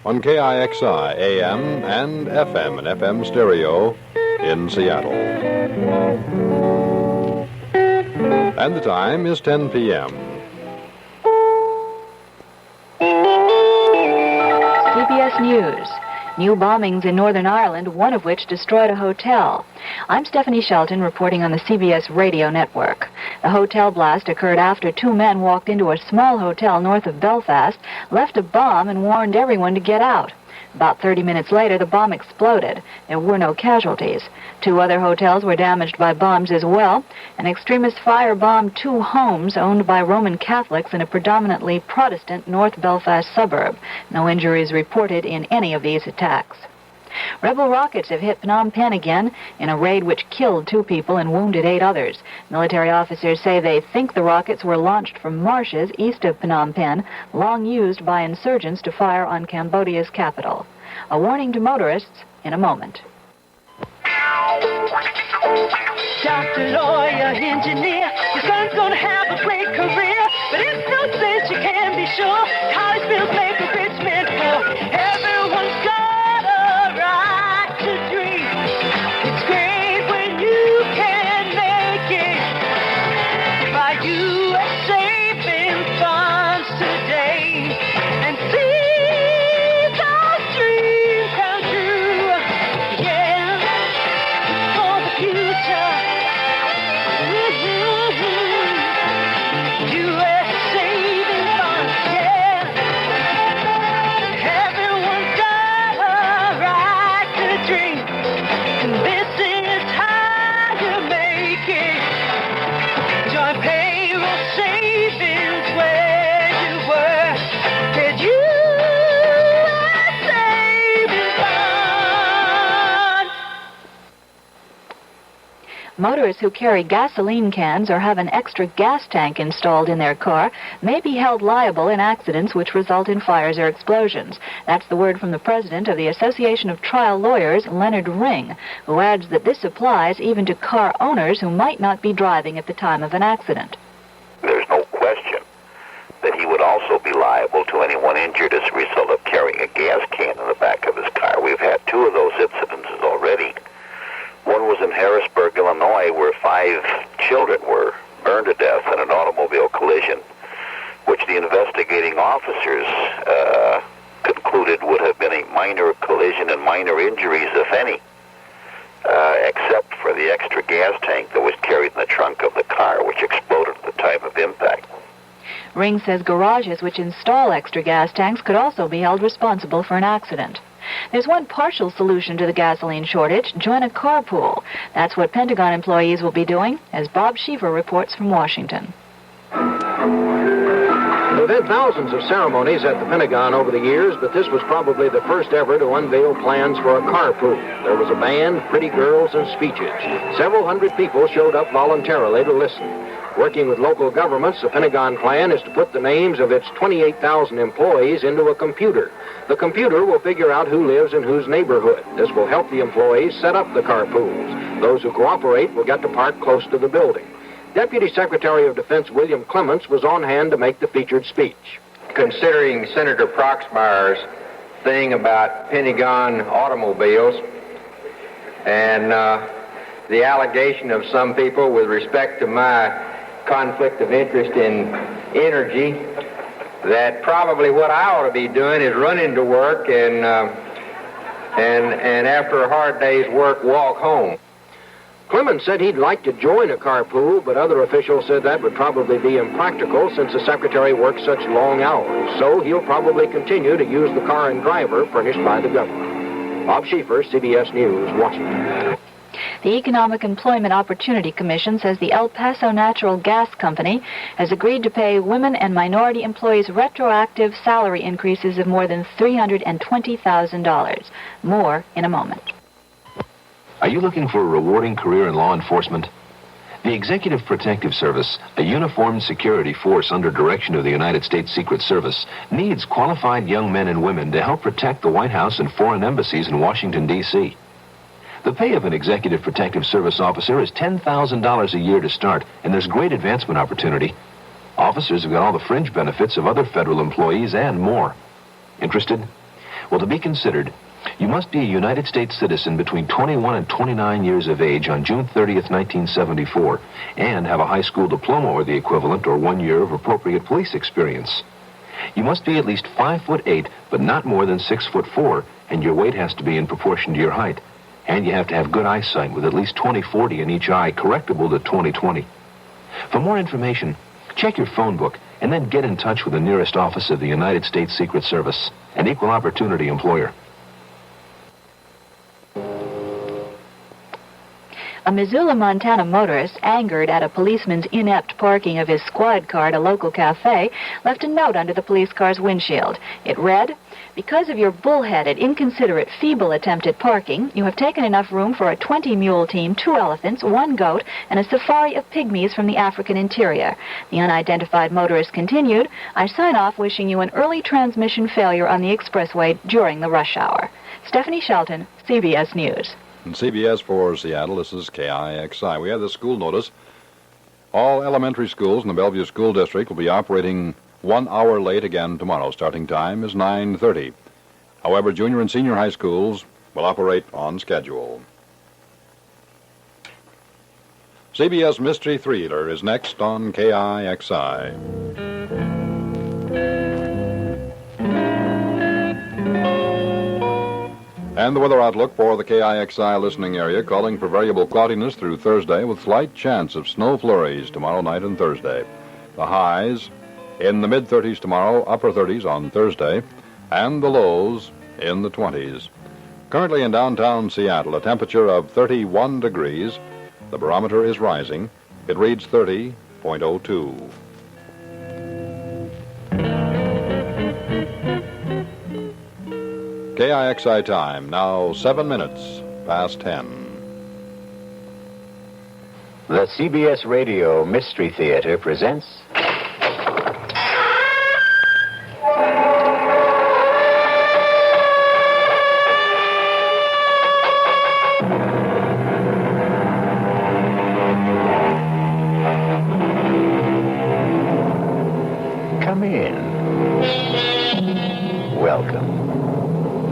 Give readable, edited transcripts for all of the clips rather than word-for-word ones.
on KIXI AM and FM and FM stereo in Seattle. And the time is 10 p.m. CBS News. New bombings in Northern Ireland, one of which destroyed a hotel. I'm Stephanie Shelton reporting on the CBS radio network. The hotel blast occurred after two men walked into a small hotel north of Belfast, left a bomb, and warned everyone to get out. About 30 minutes later, the bomb exploded. There were no casualties. Two other hotels were damaged by bombs as well. An extremist firebombed two homes owned by Roman Catholics in a predominantly Protestant North Belfast suburb. No injuries reported in any of these attacks. Rebel rockets have hit Phnom Penh again in a raid which killed 2 people and wounded 8 others. Military officers say they think the rockets were launched from marshes east of Phnom Penh, long used by insurgents to fire on Cambodia's capital. A warning to motorists in a moment. Doctor, lawyer, engineer, your son's gonna have a great career, but it's no sense, you can be sure. College bills make a rich man poor. Everyone's got a right to dream. It's great when you can make it. Buy you a saving funds today and see those dreams come true. Yeah, for the future. U.S. saving funds, yeah. Everyone's got a right to dream, and this is how you make it. Join payroll savings where you were. Get U.S. saving funds. Motorists who carry gasoline cans or have an extra gas tank installed in their car may be held liable in accidents which result in fires or explosions. That's the word from the president of the Association of Trial Lawyers, Leonard Ring, who adds that this applies even to car owners who might not be driving at the time of an accident. There's no question that he would also be liable to anyone injured as a result of carrying a gas can in the back of his car. We've had 2 of those incidences already. One was in Harrisburg, Illinois, where 5 children were burned to death in an automobile collision, which the investigating officers concluded would have been a minor collision and minor injuries, if any, except for the extra gas tank that was carried in the trunk of the car, which exploded at the time of impact. Ring says garages which install extra gas tanks could also be held responsible for an accident. There's one partial solution to the gasoline shortage: join a carpool. That's what Pentagon employees will be doing, as Bob Sheever reports from Washington. There have been thousands of ceremonies at the Pentagon over the years, but this was probably the first ever to unveil plans for a carpool. There was a band, pretty girls, and speeches. Several hundred people showed up voluntarily to listen. Working with local governments, the Pentagon plan is to put the names of its 28,000 employees into a computer. The computer will figure out who lives in whose neighborhood. This will help the employees set up the carpools. Those who cooperate will get to park close to the building. Deputy Secretary of Defense William Clements was on hand to make the featured speech. Considering Senator Proxmire's thing about Pentagon automobiles and the allegation of some people with respect to my conflict of interest in energy, that probably what I ought to be doing is running to work and after a hard day's work, walk home. Clemens said he'd like to join a carpool, but other officials said that would probably be impractical since the secretary works such long hours. So he'll probably continue to use the car and driver furnished by the government. Bob Sheefer, CBS News, Washington. The Economic Employment Opportunity Commission says the El Paso Natural Gas Company has agreed to pay women and minority employees retroactive salary increases of more than $320,000. More in a moment. Are you looking for a rewarding career in law enforcement? The Executive Protective Service, a uniformed security force under direction of the United States Secret Service, needs qualified young men and women to help protect the White House and foreign embassies in Washington, D.C. The pay of an Executive Protective Service officer is $10,000 a year to start, and there's great advancement opportunity. Officers have got all the fringe benefits of other federal employees and more. Interested? Well, to be considered, you must be a United States citizen between 21 and 29 years of age on June 30th, 1974, and have a high school diploma or the equivalent or 1 year of appropriate police experience. You must be at least 5'8", but not more than 6'4", and your weight has to be in proportion to your height. And you have to have good eyesight with at least 20/40 in each eye, correctable to 20/20. For more information, check your phone book and then get in touch with the nearest office of the United States Secret Service, an equal opportunity employer. A Missoula, Montana motorist, angered at a policeman's inept parking of his squad car at a local cafe, left a note under the police car's windshield. It read, "Because of your bullheaded, inconsiderate, feeble attempt at parking, you have taken enough room for a 20-mule team, 2 elephants, 1 goat, and a safari of pygmies from the African interior." The unidentified motorist continued, "I sign off wishing you an early transmission failure on the expressway during the rush hour." Stephanie Shelton, CBS News. And CBS for Seattle, this is KIXI. We have the school notice. All elementary schools in the Bellevue School District will be operating 1 hour late again tomorrow. Starting time is 9:30. However, junior and senior high schools will operate on schedule. CBS Mystery Thriller is next on KIXI. And the weather outlook for the KIXI listening area, calling for variable cloudiness through Thursday with slight chance of snow flurries tomorrow night and Thursday. The highs in the mid-30s tomorrow, upper 30s on Thursday, and the lows in the 20s. Currently in downtown Seattle, a temperature of 31 degrees. The barometer is rising. It reads 30.02. KIXI time, now 7 minutes past 10. The CBS Radio Mystery Theater presents... Come in. Welcome.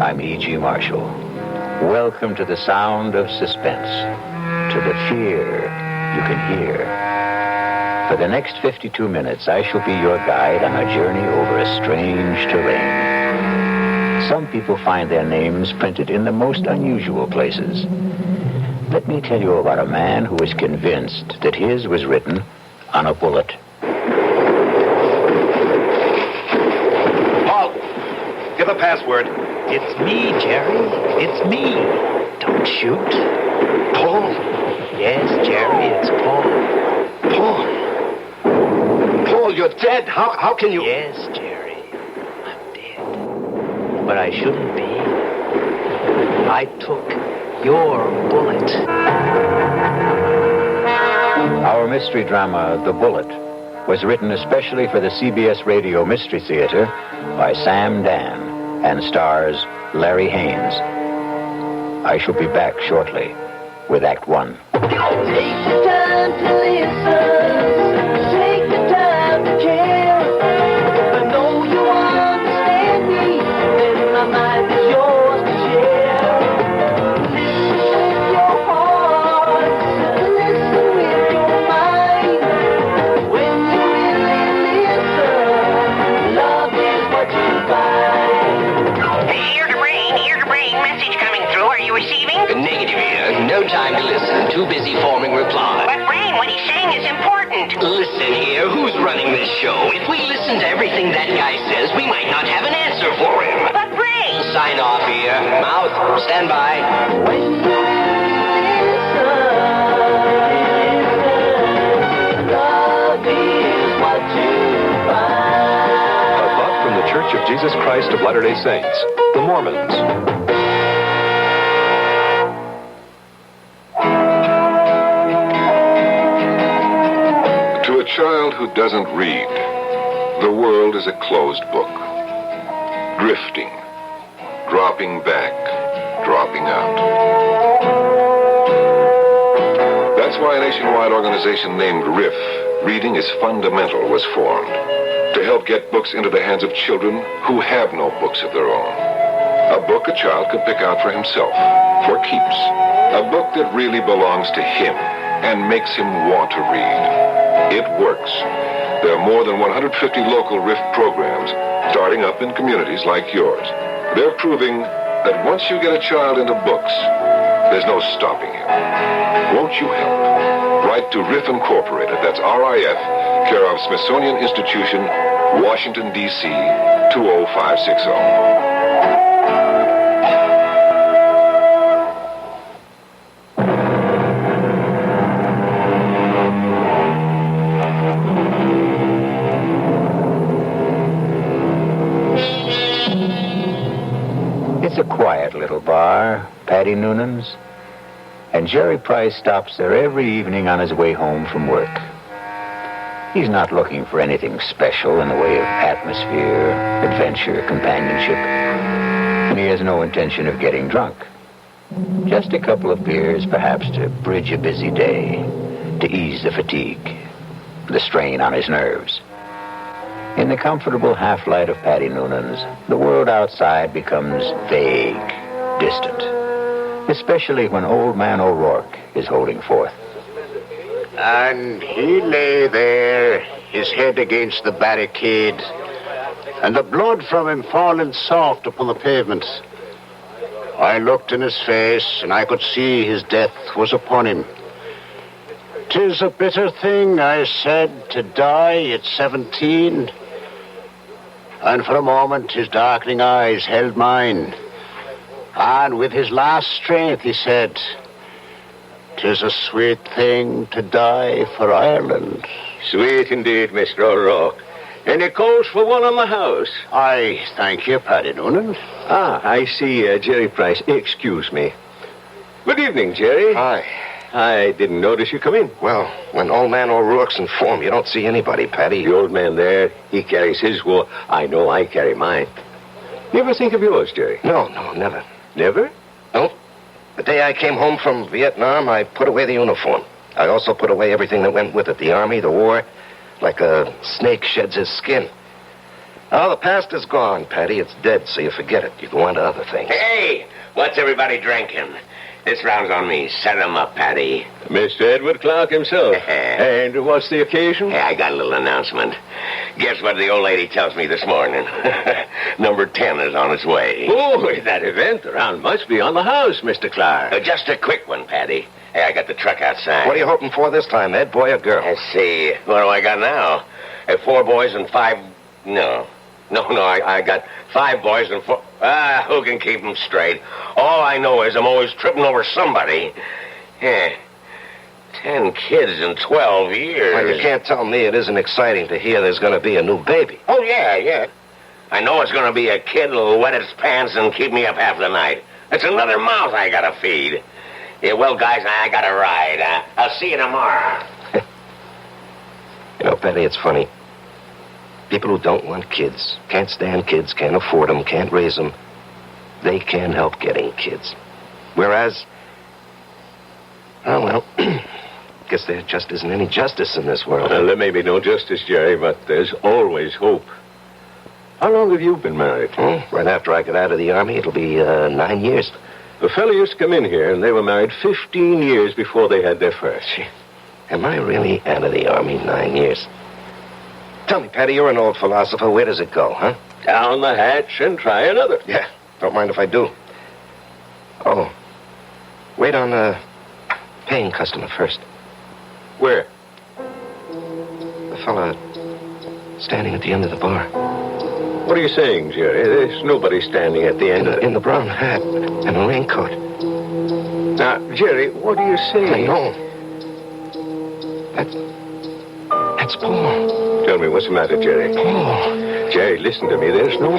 I'm E.G. Marshall. Welcome to the sound of suspense, to the fear you can hear. For the next 52 minutes, I shall be your guide on a journey over a strange terrain. Some people find their names printed in the most unusual places. Let me tell you about a man who was convinced that his was written on a bullet. Paul, give a password. It's me, Jerry. It's me. Don't shoot. Paul? Yes, Jerry, it's Paul. Paul? Paul, you're dead. How can you... Yes, Jerry. I'm dead. But I shouldn't be. I took your bullet. Our mystery drama, The Bullet, was written especially for the CBS Radio Mystery Theater by Sam Dan and stars Larry Haynes. I shall be back shortly with Act One. Take the time to listen. Take the time to care. If I know you understand me, then my mind is yours to share. Listen with your heart. Listen with your mind. When you really listen, love is what you find. Here's a brain. Message coming through. Are you receiving? Negative here. No time to listen. Too busy forming reply. But brain, what he's saying is important. Listen here. Who's running this show? If we listen to everything that guy says, we might not have an answer for him. But brain! Sign off here. Mouth, stand by. When you listen, love is what you find. A thought from the Church of Jesus Christ of Latter-day Saints, the Mormons. To a child who doesn't read, the world is a closed book. Drifting, dropping back, dropping out. That's why a nationwide organization named RIF, Reading is Fundamental, was formed to help get books into the hands of children who have no books of their own. A book a child could pick out for himself, for keeps. A book that really belongs to him and makes him want to read. It works. There are more than 150 local RIF programs starting up in communities like yours. They're proving that once you get a child into books, there's no stopping him. Won't you help? Write to RIF Incorporated, that's RIF, care of Smithsonian Institution, Washington, D.C., 20560. It's a quiet little bar, Paddy Noonan's, and Jerry Price stops there every evening on his way home from work. He's not looking for anything special in the way of atmosphere, adventure, companionship, and he has no intention of getting drunk. Just a couple of beers, perhaps, to bridge a busy day, to ease the fatigue, the strain on his nerves. In the comfortable half-light of Paddy Noonan's, the world outside becomes vague, distant, especially when Old Man O'Rourke is holding forth. And he lay there, his head against the barricade, and the blood from him falling soft upon the pavement. I looked in his face, and I could see his death was upon him. "'Tis a bitter thing," I said, "to die at 17. And for a moment, his darkening eyes held mine. And with his last strength, he said, "'Tis a sweet thing to die for Ireland." Sweet indeed, Mr. O'Rourke. Any calls for one on the house? I thank you, Paddy Noonan. Ah, I see, Jerry Price. Excuse me. Good evening, Jerry. Hi. I didn't notice you come in. Well, when Old Man O'Rourke's in form, you don't see anybody, Paddy. The old man there, he carries his wool. I know I carry mine. You ever think of yours, Jerry? No, never. Never? No. The day I came home from Vietnam, I put away the uniform. I also put away everything that went with it. The army, the war, like a snake sheds his skin. Oh, the past is gone, Paddy. It's dead, so you forget it. You go on to other things. Hey, what's everybody drinking? This round's on me. Set 'em up, Paddy. Mr. Edward Clark himself. And what's the occasion? Hey, I got a little announcement. Guess what the old lady tells me this morning? Number 10 is on its way. Oh, that event around must be on the house, Mr. Clark. Just a quick one, Paddy. Hey, I got the truck outside. What are you hoping for this time, Ed? Boy or girl? Let's see. What do I got now? 4 boys and 5... No, I got 5 boys and 4... who can keep them straight? All I know is I'm always tripping over somebody. 10 kids in 12 years. Well, you can't tell me it isn't exciting to hear there's going to be a new baby. Oh, yeah. I know it's going to be a kid who'll wet its pants and keep me up half the night. It's another mouth I got to feed. Yeah, well, guys, I got to ride. I'll see you tomorrow. You know, Paddy, it's funny. People who don't want kids, can't stand kids, can't afford them, can't raise them, they can't help getting kids. Whereas, guess there just isn't any justice in this world. Well, there may be no justice, Jerry, but there's always hope. How long have you been married? Right after I got out of the army, it'll be 9 years. A fellow used to come in here, and they were married 15 years before they had their first. Am I really out of the army 9 years? Tell me, Paddy, you're an old philosopher. Where does it go, huh? Down the hatch and try another. Yeah, don't mind if I do. Oh, wait on a paying customer first. Where? The fella standing at the end of the bar. What are you saying, Jerry? There's nobody standing at the end of it. In the brown hat and a raincoat. Now, Jerry, what are you saying? No. That's Paul. Tell me, what's the matter, Jerry? Paul. Jerry, listen to me. There's no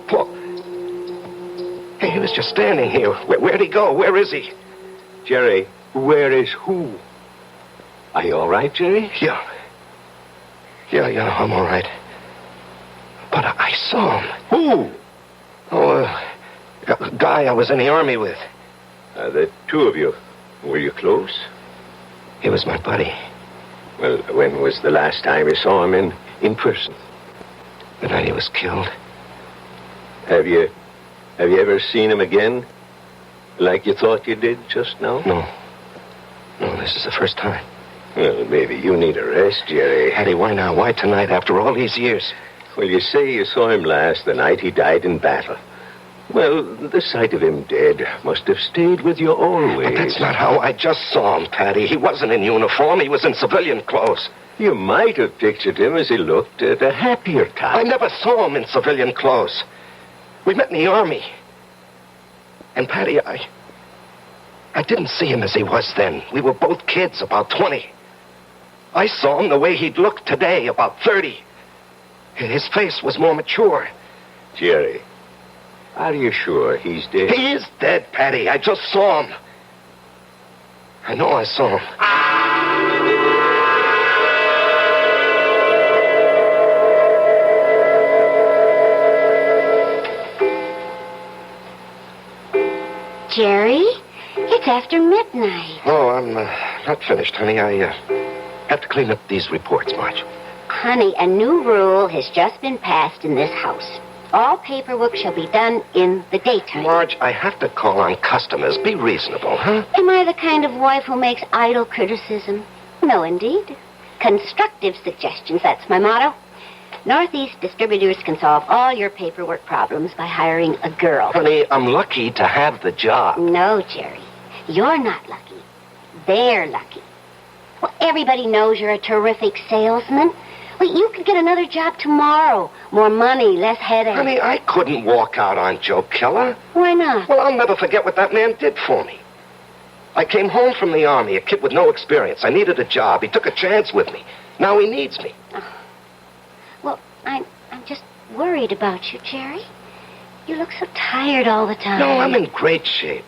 Paul. Hey, he was just standing here. Where'd he go? Where is he? Jerry, where is who? Are you all right, Jerry? Yeah, I'm all right. But I saw him. Who? Oh, a guy I was in the army with. The two of you. Were you close? He was my buddy. Well, when was the last time you saw him in person? The night he was killed. Have you Have you ever seen him again? Like you thought you did just now? No. No, this is the first time. Well, maybe you need a rest, Jerry. Hattie, why now? Why tonight after all these years? Well, you say you saw him last the night he died in battle. Well, the sight of him dead must have stayed with you always. But that's not how I just saw him, Patty. He wasn't in uniform. He was in civilian clothes. You might have pictured him as he looked at a happier time. I never saw him in civilian clothes. We met in the Army. And, Patty, I didn't see him as he was then. We were both kids, about 20. I saw him the way he'd looked today, about 30. His face was more mature. Jerry, are you sure he's dead? He is dead, Patty. I just saw him. I know I saw him. Jerry, it's after midnight. Oh, I'm not finished, honey. I have to clean up these reports, Marge. Honey, a new rule has just been passed in this house. All paperwork shall be done in the daytime. Marge, I have to call on customers. Be reasonable, huh? Am I the kind of wife who makes idle criticism? No, indeed. Constructive suggestions, that's my motto. Northeast Distributors can solve all your paperwork problems by hiring a girl. Honey, I'm lucky to have the job. No, Jerry. You're not lucky. They're lucky. Well, everybody knows you're a terrific salesman. Well, you could get another job tomorrow. More money, less headache. Honey, I couldn't walk out on Joe Keller. Why not? Well, I'll never forget what that man did for me. I came home from the Army, a kid with no experience. I needed a job. He took a chance with me. Now he needs me. Oh. Well, I'm just worried about you, Jerry. You look so tired all the time. No, I'm in great shape.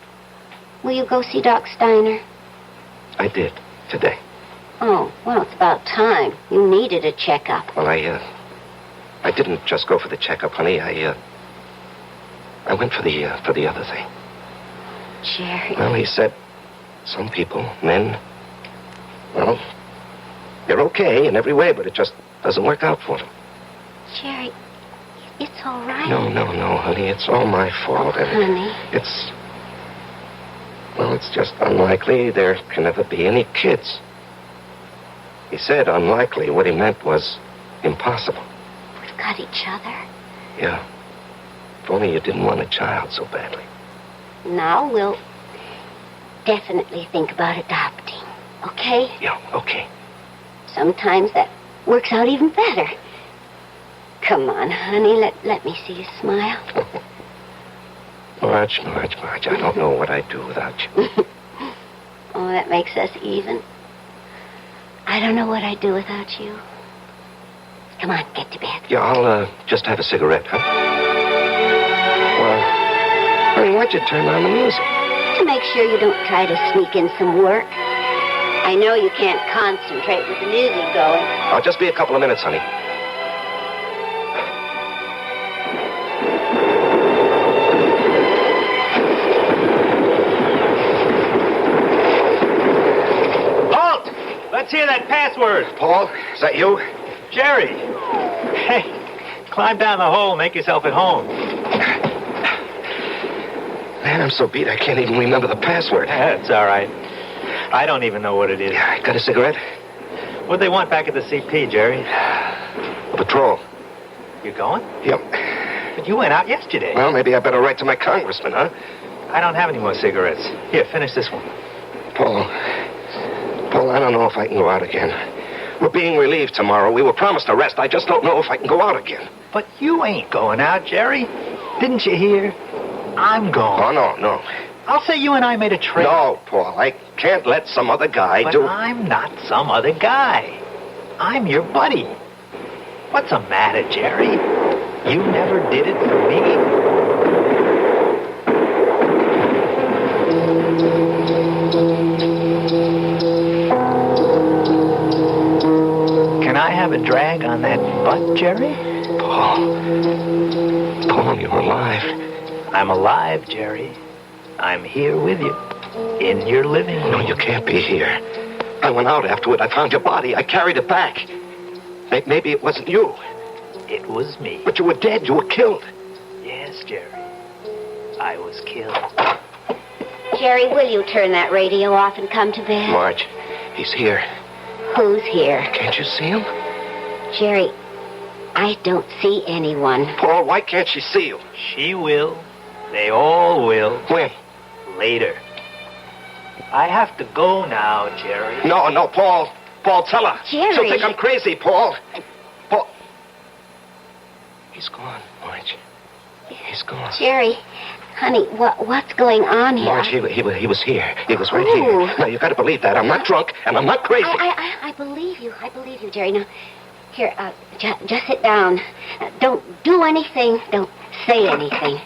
Will you go see Doc Steiner? I did, today. Oh, well, it's about time. You needed a checkup. Well, I didn't just go for the checkup, honey. I went for the other thing. Jerry. Well, he said some people, men, well, they're okay in every way, but it just doesn't work out for them. Jerry, it's all right. No, honey. It's all my fault. Oh, honey. It's just unlikely there can ever be any kids. He said unlikely. What he meant was impossible. We've got each other. Yeah. If only you didn't want a child so badly. Now we'll definitely think about adopting. Okay? Yeah, okay. Sometimes that works out even better. Come on, honey. Let me see you smile. Marge, I don't know what I'd do without you. Oh, that makes us even. I don't know what I'd do without you. Come on, get to bed. Yeah, I'll just have a cigarette, huh? Well, honey, why'd you turn on the music? To make sure you don't try to sneak in some work. I know you can't concentrate with the music going. I'll just be a couple of minutes, honey. Let's hear that password. Paul, is that you? Jerry. Hey, climb down the hole and make yourself at home. Man, I'm so beat I can't even remember the password. That's all right. I don't even know what it is. Yeah, got a cigarette? What'd they want back at the CP, Jerry? A patrol. You going? Yep. But you went out yesterday. Well, maybe I better write to my congressman, huh? I don't have any more cigarettes. Here, finish this one. Paul, I don't know if I can go out again. We're being relieved tomorrow. We were promised a rest. I just don't know if I can go out again. But you ain't going out, Jerry. Didn't you hear? I'm going. Oh, no. I'll say you and I made a trade. No, Paul, I can't let some other guy but do... I'm not some other guy. I'm your buddy. What's the matter, Jerry? You never did it for me? Can I have a drag on that butt, Jerry? Paul, you're alive. I'm alive, Jerry. I'm here with you. In your living room. No, you can't be here. I went out afterward. I found your body. I carried it back. Maybe it wasn't you. It was me. But you were dead. You were killed. Yes, Jerry. I was killed. Jerry, will you turn that radio off and come to bed? Marge, he's here. Who's here? Can't you see him? Jerry, I don't see anyone. Paul, why can't she see you? She will. They all will. When? Later. I have to go now, Jerry. No, Paul. Paul, tell her. Jerry. She'll think I'm crazy, Paul. Paul. He's gone, Marge. He's gone. Jerry, honey, what's going on here? Marge, he was here. He was right Ooh. here. Now, you got to believe that. I'm not drunk, and I'm not crazy. I believe you. I believe you, Jerry. Now, here, just sit down. Don't do anything. Don't say anything.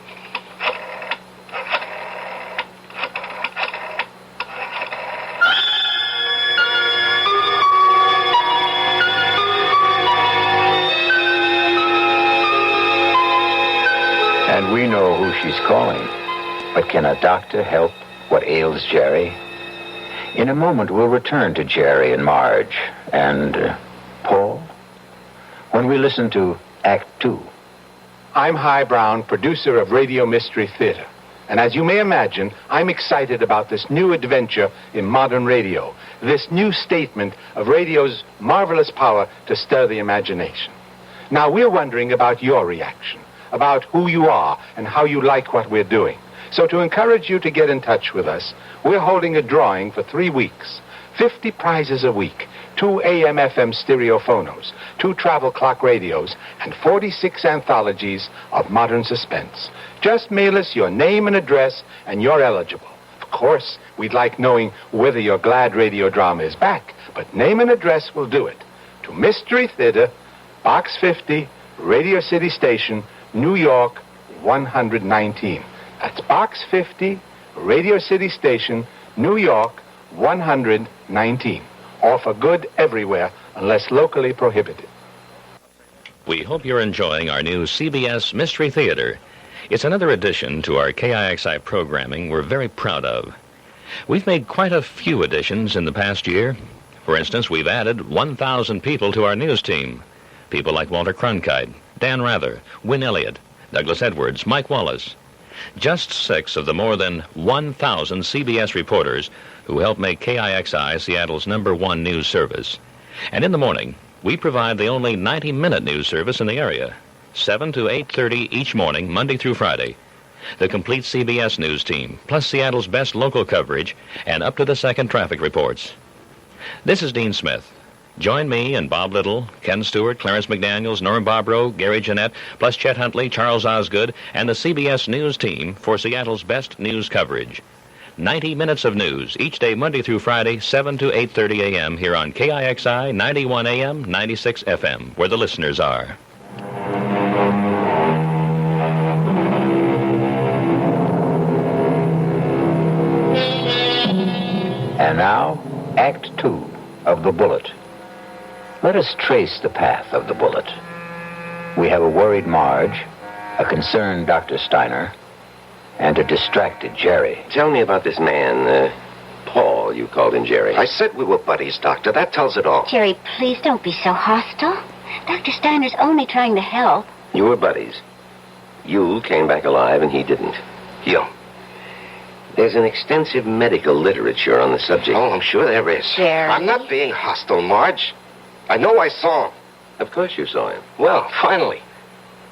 And we know who she's calling. But can a doctor help what ails Jerry? In a moment, we'll return to Jerry and Marge and Paul when we listen to Act 2. I'm Himan Brown, producer of Radio Mystery Theater. And as you may imagine, I'm excited about this new adventure in modern radio, this new statement of radio's marvelous power to stir the imagination. Now, we're wondering about your reaction, about who you are and how you like what we're doing. So to encourage you to get in touch with us, we're holding a drawing for 3 weeks. 50 prizes a week, 2 AM/FM stereophonos, 2 travel clock radios, and 46 anthologies of modern suspense. Just mail us your name and address, and you're eligible. Of course, we'd like knowing whether your glad radio drama is back, but name and address will do it. To Mystery Theater, Box 50, Radio City Station, New York, 119. That's Box 50, Radio City Station, New York, 119. All for good everywhere, unless locally prohibited. We hope you're enjoying our new CBS Mystery Theater. It's another addition to our KIXI programming we're very proud of. We've made quite a few additions in the past year. For instance, we've added 1,000 people to our news team. People like Walter Cronkite, Dan Rather, Win Elliott, Douglas Edwards, Mike Wallace. Just 6 of the more than 1,000 CBS reporters who help make KIXI Seattle's #1 news service. And in the morning, we provide the only 90-minute news service in the area, 7 to 8:30 each morning, Monday through Friday. The complete CBS news team, plus Seattle's best local coverage and up-to-the-second traffic reports. This is Dean Smith. Join me and Bob Little, Ken Stewart, Clarence McDaniels, Norm Barbaro, Gary Jeanette, plus Chet Huntley, Charles Osgood, and the CBS News team for Seattle's best news coverage. 90 minutes of news each day, Monday through Friday, 7 to 8:30 a.m. here on KIXI 91 AM, 96 FM, where the listeners are. And now, Act 2 of The Bullet. Let us trace the path of the bullet. We have a worried Marge, a concerned Dr. Steiner, and a distracted Jerry. Tell me about this man, Paul, you called him Jerry. I said we were buddies, Doctor. That tells it all. Jerry, please don't be so hostile. Dr. Steiner's only trying to help. You were buddies. You came back alive and he didn't. You. There's an extensive medical literature on the subject. Oh, I'm sure there is. Jerry. I'm not being hostile, Marge. I know I saw him. Of course you saw him. Well, finally.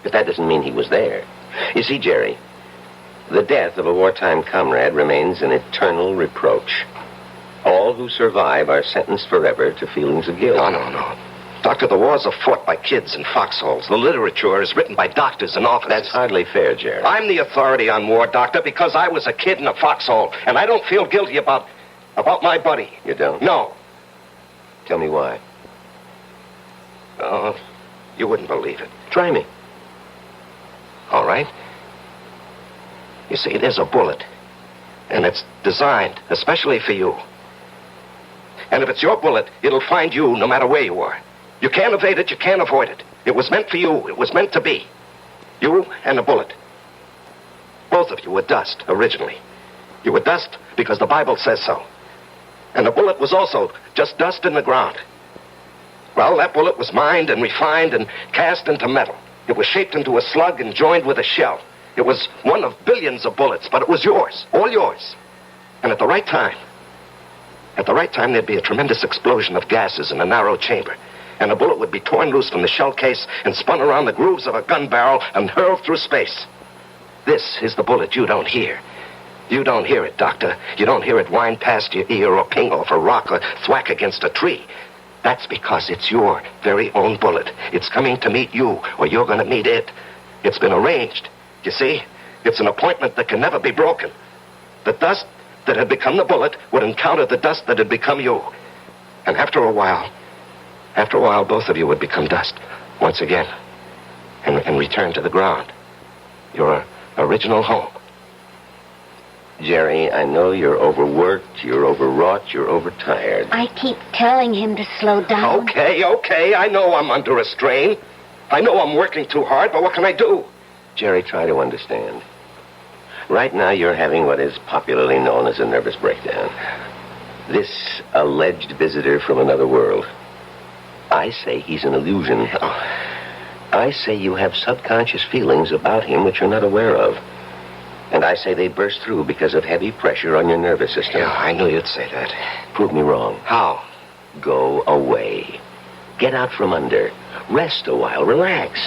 But that doesn't mean he was there. You see, Jerry, the death of a wartime comrade remains an eternal reproach. All who survive are sentenced forever to feelings of guilt. No. Doctor, the wars are fought by kids in foxholes. The literature is written by doctors and officers. That's hardly fair, Jerry. I'm the authority on war, Doctor, because I was a kid in a foxhole, and I don't feel guilty about my buddy. You don't? No. Tell me why. Oh, you wouldn't believe it. Try me. All right. You see, there's a bullet, and it's designed especially for you. And if it's your bullet, it'll find you no matter where you are. You can't evade it, you can't avoid it. It was meant for you, it was meant to be. You and a bullet. Both of you were dust, originally. You were dust because the Bible says so. And the bullet was also just dust in the ground. Well, that bullet was mined and refined and cast into metal. It was shaped into a slug and joined with a shell. It was one of billions of bullets, but it was yours. All yours. And at the right time, there'd be a tremendous explosion of gases in a narrow chamber. And a bullet would be torn loose from the shell case and spun around the grooves of a gun barrel and hurled through space. This is the bullet you don't hear. You don't hear it, Doctor. You don't hear it whine past your ear or ping off a rock or thwack against a tree. That's because it's your very own bullet. It's coming to meet you, or you're going to meet it. It's been arranged. You see? It's an appointment that can never be broken. The dust that had become the bullet would encounter the dust that had become you. And after a while, both of you would become dust once again and return to the ground. Your original home. Jerry, I know you're overworked, you're overwrought, you're overtired. I keep telling him to slow down. Okay. I know I'm under a strain. I know I'm working too hard, but what can I do? Jerry, try to understand. Right now, you're having what is popularly known as a nervous breakdown. This alleged visitor from another world. I say he's an illusion. I say you have subconscious feelings about him which you're not aware of. And I say they burst through because of heavy pressure on your nervous system. Yeah, I knew you'd say that. Prove me wrong. How? Go away. Get out from under. Rest a while. Relax.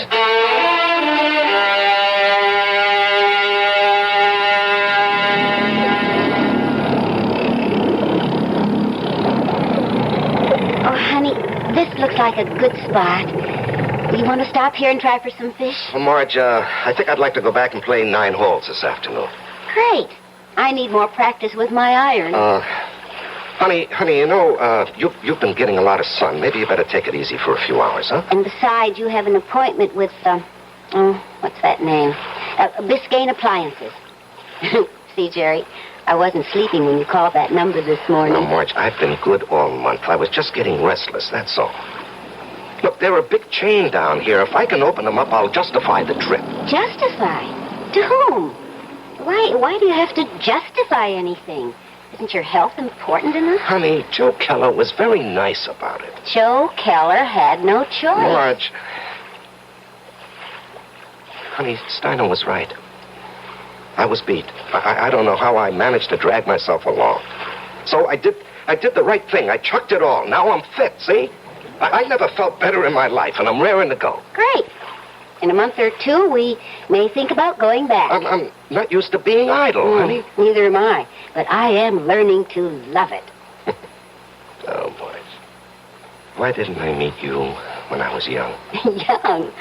Oh, honey, this looks like a good spot. You want to stop here and try for some fish? Well, Marge, I think I'd like to go back and play 9 holes this afternoon. Great. I need more practice with my iron. Honey, you know, you've been getting a lot of sun. Maybe you better take it easy for a few hours, huh? And besides, you have an appointment with, what's that name? Biscayne Appliances. See, Jerry, I wasn't sleeping when you called that number this morning. No, Marge, I've been good all month. I was just getting restless, that's all. Look, they're a big chain down here. If I can open them up, I'll justify the trip. Justify? To whom? Why do you have to justify anything? Isn't your health important enough? Honey, Joe Keller was very nice about it. Joe Keller had no choice. Marge. Honey, Steiner was right. I was beat. I don't know how I managed to drag myself along. So I did the right thing. I chucked it all. Now I'm fit, see? I never felt better in my life, and I'm raring to go. Great. In a month or two, we may think about going back. I'm not used to being idle, honey. Neither am I, but I am learning to love it. Oh, boys. Why didn't I meet you when I was young? Young?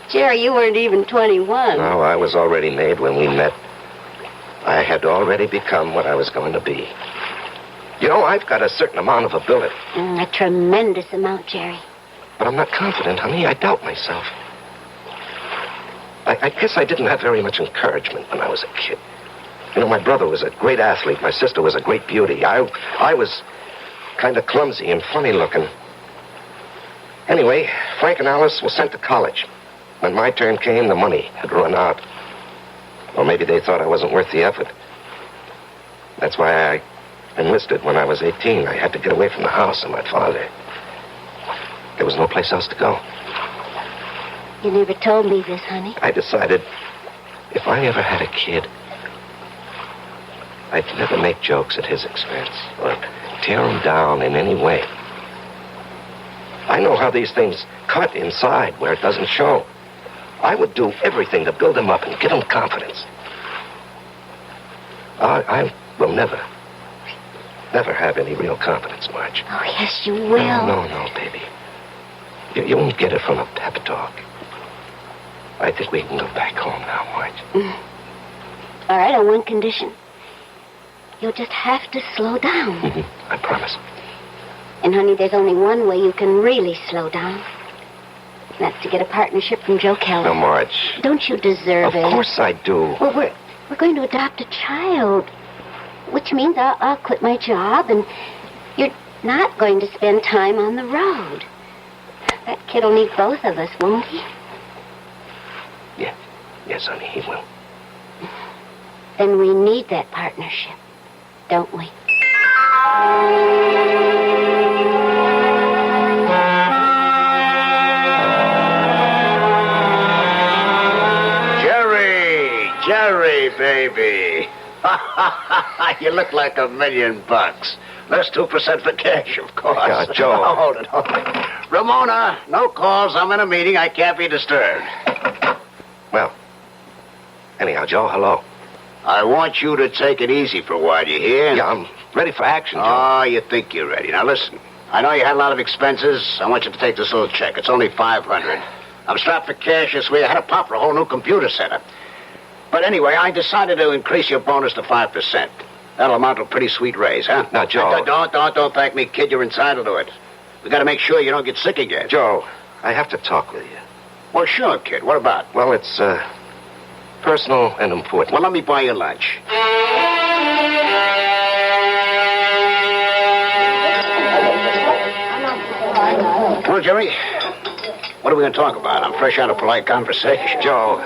Jerry, you weren't even 21. No, I was already made when we met. I had already become what I was going to be. You know, I've got a certain amount of ability. A tremendous amount, Jerry. But I'm not confident, honey. I doubt myself. I guess I didn't have very much encouragement when I was a kid. You know, my brother was a great athlete. My sister was a great beauty. I was kind of clumsy and funny looking. Anyway, Frank and Alice were sent to college. When my turn came, the money had run out. Or maybe they thought I wasn't worth the effort. That's why I enlisted when I was 18. I had to get away from the house and my father. There was no place else to go. You never told me this, honey. I decided if I ever had a kid, I'd never make jokes at his expense or tear him down in any way. I know how these things cut inside where it doesn't show. I would do everything to build him up and give him confidence. I will never have any real confidence, Marge. Oh, yes, you will. No, baby. You won't get it from a pep talk. I think we can go back home now, Marge. All right, on one condition. You'll just have to slow down. I promise. And, honey, there's only one way you can really slow down. And that's to get a partnership from Joe Keller. No, Marge. Don't you deserve it? Of course I do. Well, we're going to adopt a child, which means I'll quit my job, and you're not going to spend time on the road. That kid'll need both of us, won't he? Yes, honey, he will. Then we need that partnership, don't we? baby. You look like $1,000,000. Less 2% for cash, of course. Yeah, Joe. Now, hold it. Ramona, no calls. I'm in a meeting. I can't be disturbed. Well, anyhow, Joe, hello. I want you to take it easy for a while, you hear? Yeah, I'm ready for action, Joe. Oh, you think you're ready. Now, listen. I know you had a lot of expenses. I want you to take this little check. It's only $500. I'm strapped for cash this week. I had to pop for a whole new computer setup. But anyway, I decided to increase your bonus to 5%. That'll amount to a pretty sweet raise, huh? Now, Joe. Don't thank me, kid. You're entitled to it. We got to make sure you don't get sick again. Joe, I have to talk with you. Well, sure, kid. What about? Well, it's, personal and important. Well, let me buy you lunch. Well, Jerry, what are we going to talk about? I'm fresh out of polite conversation. Joe,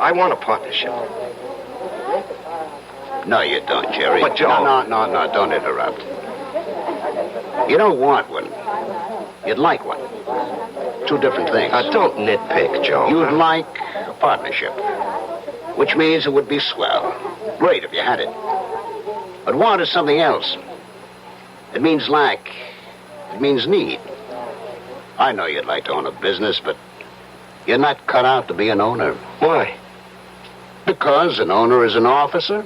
I want a partnership. No, you don't, Jerry. But, Joe... No, don't interrupt. You don't want one. You'd like one. Two different things. Don't nitpick, Joe. You'd like a partnership, which means it would be swell. Great if you had it. But want is something else. It means lack. It means need. I know you'd like to own a business, but you're not cut out to be an owner. Why? Because an owner is an officer.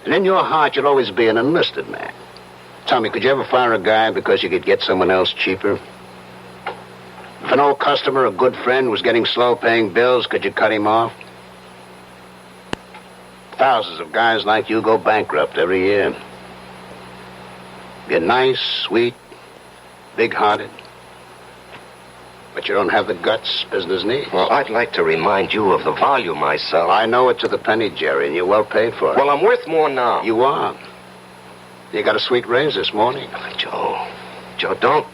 And in your heart, you'll always be an enlisted man. Tell me, could you ever fire a guy because you could get someone else cheaper? If an old customer, a good friend, was getting slow paying bills, could you cut him off? Thousands of guys like you go bankrupt every year. You're nice, sweet, big-hearted. But you don't have the guts business needs. Well, I'd like to remind you of the volume I sell. I know it to the penny, Jerry, and you're well paid for it. Well, I'm worth more now. You are. You got a sweet raise this morning. Joe, don't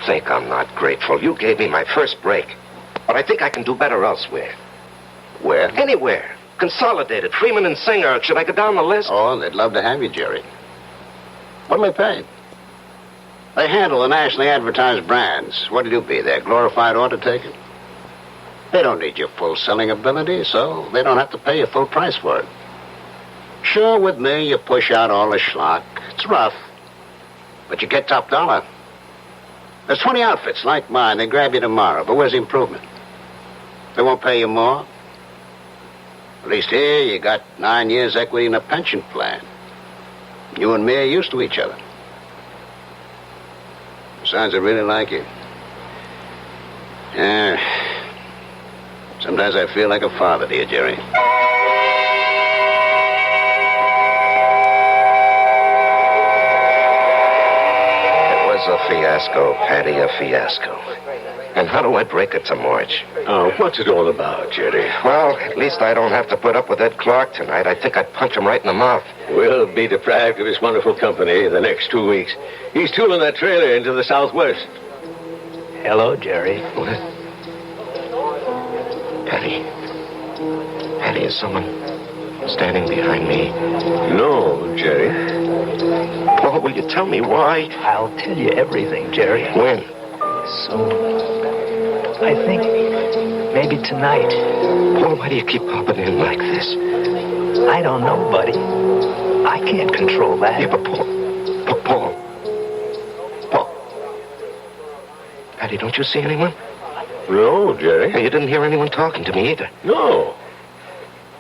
think I'm not grateful. You gave me my first break. But I think I can do better elsewhere. Where? Anywhere. Consolidated, Freeman and Singer. Should I go down the list? Oh, they'd love to have you, Jerry. What'll they pay? They handle the nationally advertised brands. What'll you be, their glorified order taker? They don't need your full selling ability, so they don't have to pay you full price for it. Sure, with me, you push out all the schlock. It's rough, but you get top dollar. There's 20 outfits like mine. They grab you tomorrow, but where's the improvement? They won't pay you more. At least here, you got 9 years equity in a pension plan. You and me are used to each other. Besides, I really like you. Yeah. Sometimes I feel like a father to you, Jerry. It was a fiasco, Patty, a fiasco. And how do I break it to March? Oh, what's it all about, Jerry? Well, at least I don't have to put up with Ed Clark tonight. I think I'd punch him right in the mouth. We'll be deprived of his wonderful company the next 2 weeks. He's tooling that trailer into the southwest. Hello, Jerry. What? Patty, is someone standing behind me? No, Jerry. Paul, will you tell me why? I'll tell you everything, Jerry. When? Soon. I think maybe tonight. Paul, why do you keep popping in like this? I don't know, buddy. I can't control that. Yeah, but Paul. Patty, don't you see anyone? No, Jerry. Hey, you didn't hear anyone talking to me either. No.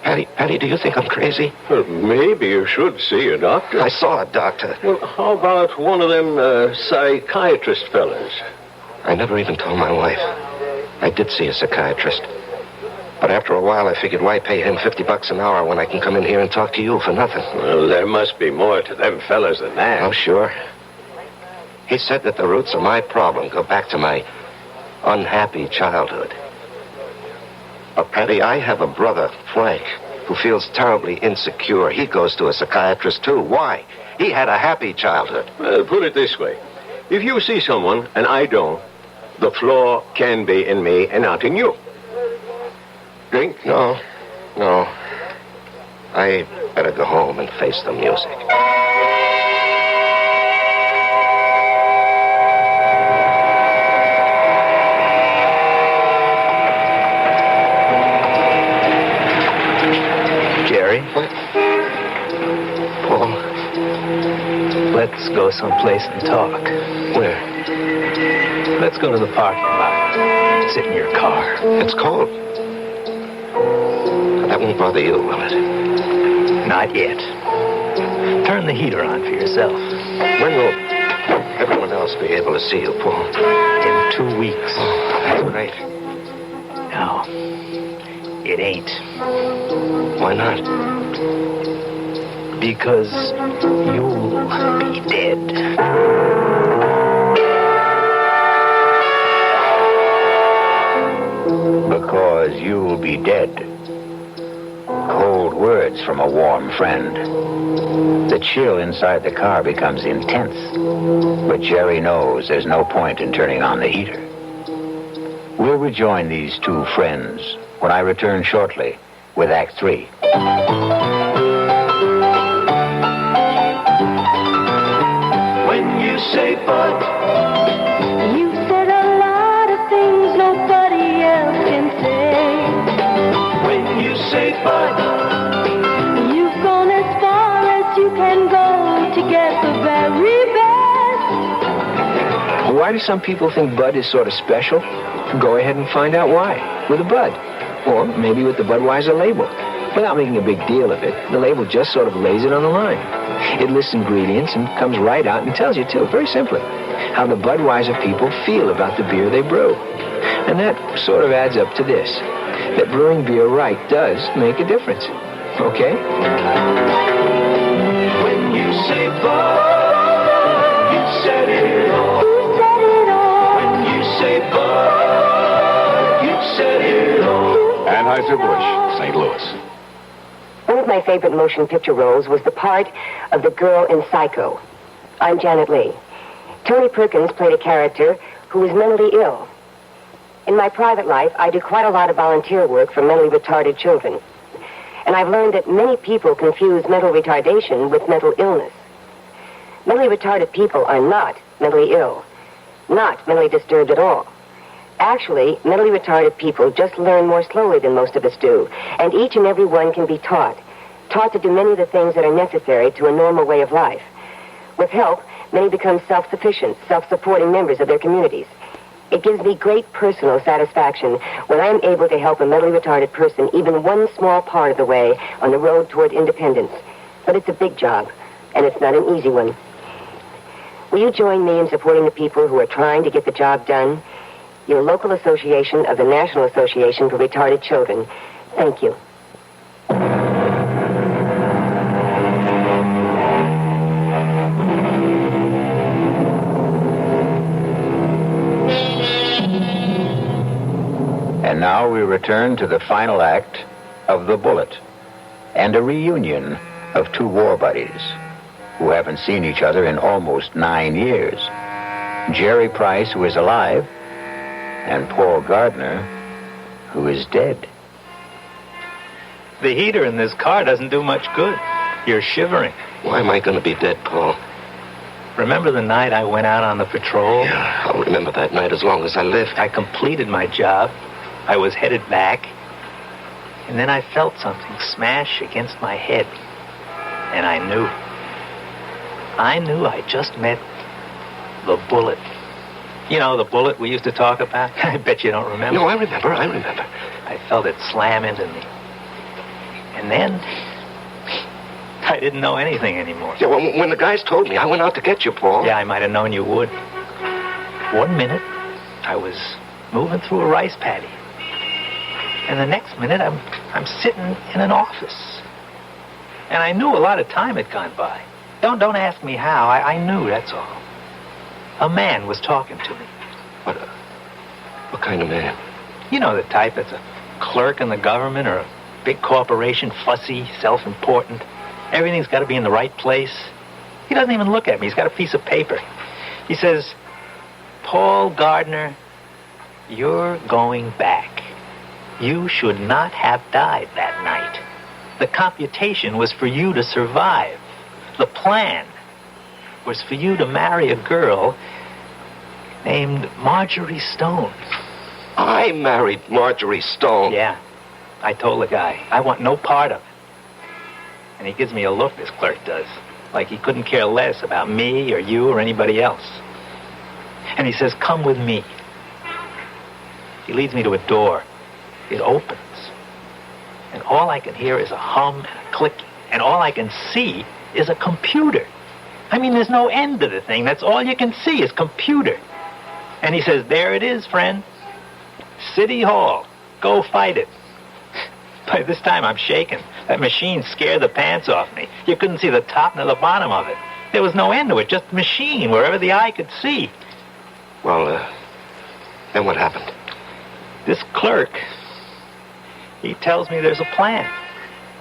Patty, do you think I'm crazy? Well, maybe you should see a doctor. I saw a doctor. Well, how about one of them psychiatrist fellas? I never even told my wife. I did see a psychiatrist. But after a while, I figured why pay him $50 an hour when I can come in here and talk to you for nothing? Well, there must be more to them fellas than that. Oh, sure. He said that the roots of my problem go back to my unhappy childhood. But, Patty, I have a brother, Frank, who feels terribly insecure. He goes to a psychiatrist, too. Why? He had a happy childhood. Well, put it this way. If you see someone, and I don't, the flaw can be in me and not in you. Drink? No. I better go home and face the music. Jerry. What? Paul? Let's go someplace and talk. Where? Let's go to the parking lot. Sit in your car. It's cold. That won't bother you, will it? Not yet. Turn the heater on for yourself. When will everyone else be able to see you, Paul? In 2 weeks. Oh, that's great. No, it ain't. Why not? Because you'll be dead. Because you'll be dead. Cold words from a warm friend. The chill inside the car becomes intense. But Jerry knows there's no point in turning on the heater. We'll rejoin these two friends when I return shortly with Act 3. When you say but, you said a lot of things nobody else can say. When you say but, you've gone as far as you can go to get the very best. Why do some people think Bud is sort of special? Go ahead and find out why with a Bud. Or maybe with the Budweiser label. Without making a big deal of it, the label just sort of lays it on the line. It lists ingredients and comes right out and tells you, too, very simply, how the Budweiser people feel about the beer they brew. And that sort of adds up to this, that brewing beer right does make a difference. Okay? When you say but, you said it all. You said it all. When you say but, you said it all. Anheuser-Busch, St. Louis. One of my favorite motion picture roles was the part of the girl in Psycho. I'm Janet Leigh. Tony Perkins played a character who was mentally ill. In my private life, I do quite a lot of volunteer work for mentally retarded children. And I've learned that many people confuse mental retardation with mental illness. Mentally retarded people are not mentally ill, not mentally disturbed at all. Actually, mentally retarded people just learn more slowly than most of us do, and each and every one can be taught to do many of the things that are necessary to a normal way of life. With help, many become self-sufficient, self-supporting members of their communities. It gives me great personal satisfaction when I am able to help a mentally retarded person even one small part of the way on the road toward independence. But it's a big job, and it's not an easy one. Will you join me in supporting the people who are trying to get the job done? Your local association of the National Association for Retarded Children. Thank you. And now we return to the final act of The Bullet and a reunion of two war buddies who haven't seen each other in almost 9 years. Jerry Price, who is alive, and Paul Gardner, who is dead. The heater in this car doesn't do much good. You're shivering. Why am I going to be dead, Paul? Remember the night I went out on the patrol? Yeah, I'll remember that night as long as I live. I completed my job. I was headed back. And then I felt something smash against my head. And I knew I just met the bullet. You know, the bullet we used to talk about? I bet you don't remember. No, I remember. I felt it slam into me. And then, I didn't know anything anymore. Yeah, well, when the guys told me, I went out to get you, Paul. Yeah, I might have known you would. 1 minute, I was moving through a rice paddy. And the next minute, I'm sitting in an office. And I knew a lot of time had gone by. Don't ask me how. I knew, that's all. A man was talking to me. What kind of man? You know the type that's a clerk in the government or a big corporation, fussy, self-important. Everything's got to be in the right place. He doesn't even look at me. He's got a piece of paper. He says, Paul Gardner, you're going back. You should not have died that night. The computation was for you to survive. The plan was for you to marry a girl named Marjorie Stone. I married Marjorie Stone? Yeah. I told the guy, I want no part of it. And he gives me a look, this clerk does, like he couldn't care less about me or you or anybody else. And he says, come with me. He leads me to a door. It opens. And all I can hear is a hum and a click. And all I can see is a computer. I mean, there's no end to the thing. That's all you can see is computer. And he says, there it is, friend. City Hall. Go fight it. By this time, I'm shaking. That machine scared the pants off me. You couldn't see the top nor the bottom of it. There was no end to it, just machine, wherever the eye could see. Well, then what happened? This clerk, he tells me there's a plan.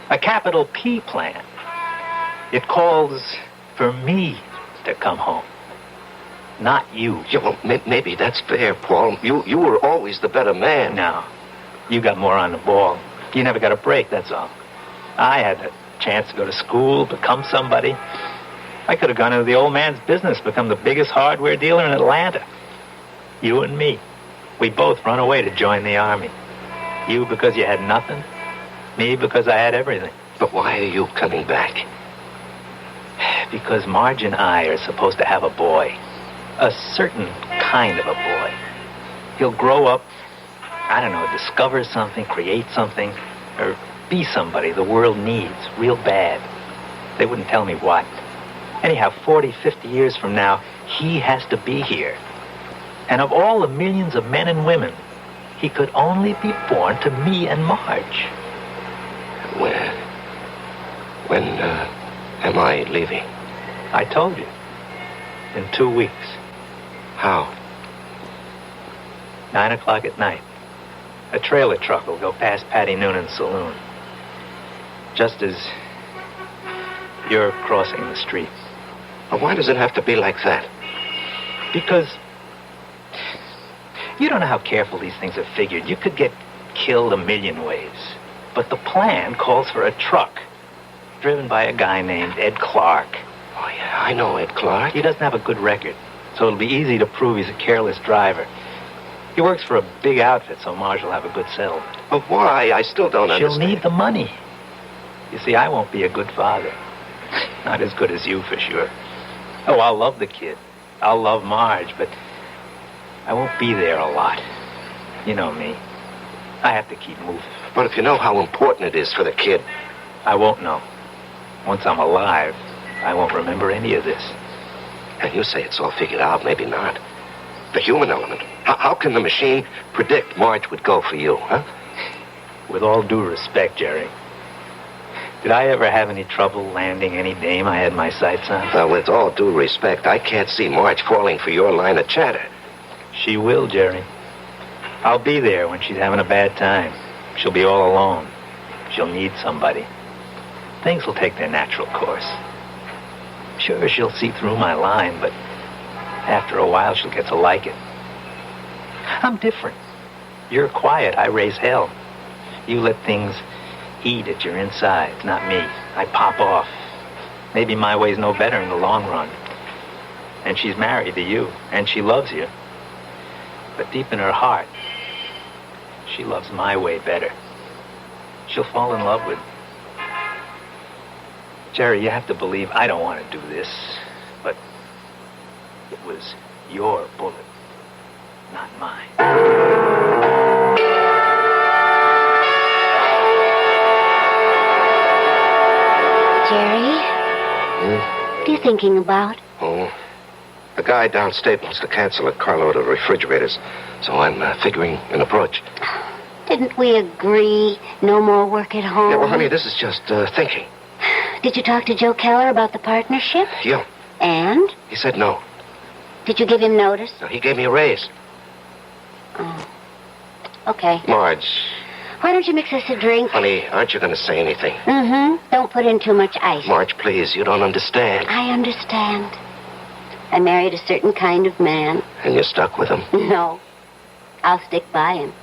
A capital P plan. It calls for me to come home. Not you. Yeah, well, maybe that's fair, Paul. You were always the better man. No. You got more on the ball. You never got a break, that's all. I had a chance to go to school, become somebody. I could have gone into the old man's business, become the biggest hardware dealer in Atlanta. You and me. We both run away to join the army. You because you had nothing. Me because I had everything. But why are you coming back? Because Marge and I are supposed to have a boy. A certain kind of a boy. He'll grow up, I don't know, discover something, create something, or be somebody the world needs real bad. They wouldn't tell me what. Anyhow, 40, 50 years from now, he has to be here. And of all the millions of men and women, he could only be born to me and Marge. When am I leaving? I told you. In 2 weeks. How? 9 o'clock at night. A trailer truck will go past Patty Noonan's saloon. Just as you're crossing the street. But why does it have to be like that? Because you don't know how careful these things are figured. You could get killed a million ways. But the plan calls for a truck driven by a guy named Ed Clark. Oh, yeah, I know Ed Clark. He doesn't have a good record, so it'll be easy to prove he's a careless driver. He works for a big outfit, so Marge will have a good settlement. But why? I still don't understand. She'll need the money. You see, I won't be a good father. Not as good as you, for sure. Oh, I'll love the kid. I'll love Marge, but I won't be there a lot. You know me. I have to keep moving. But if you know how important it is for the kid... I won't know. Once I'm alive, I won't remember any of this. And you say it's all figured out, maybe not. The human element. How can the machine predict Marge would go for you, huh? With all due respect, Jerry, did I ever have any trouble landing any dame I had my sights on? Well, with all due respect, I can't see Marge falling for your line of chatter. She will, Jerry. I'll be there when she's having a bad time. She'll be all alone. She'll need somebody. Things will take their natural course. Sure, she'll see through my line, but after a while, she'll get to like it. I'm different. You're quiet. I raise hell. You let things eat at your insides, not me. I pop off. Maybe my way's no better in the long run. And she's married to you, and she loves you. But deep in her heart, she loves my way better. She'll fall in love with... Jerry, you have to believe I don't want to do this, but it was your bullet, not mine. Jerry? What are you thinking about? Oh, the guy downstate wants to cancel a carload of refrigerators, so I'm figuring an approach. Didn't we agree no more work at home? Yeah, well, honey, this is just thinking. Did you talk to Joe Keller about the partnership? Yeah. And? He said no. Did you give him notice? No, he gave me a raise. Oh. Okay. Marge. Why don't you mix us a drink? Honey, aren't you going to say anything? Mm-hmm. Don't put in too much ice. Marge, please, you don't understand. I understand. I married a certain kind of man. And you're stuck with him? No. I'll stick by him.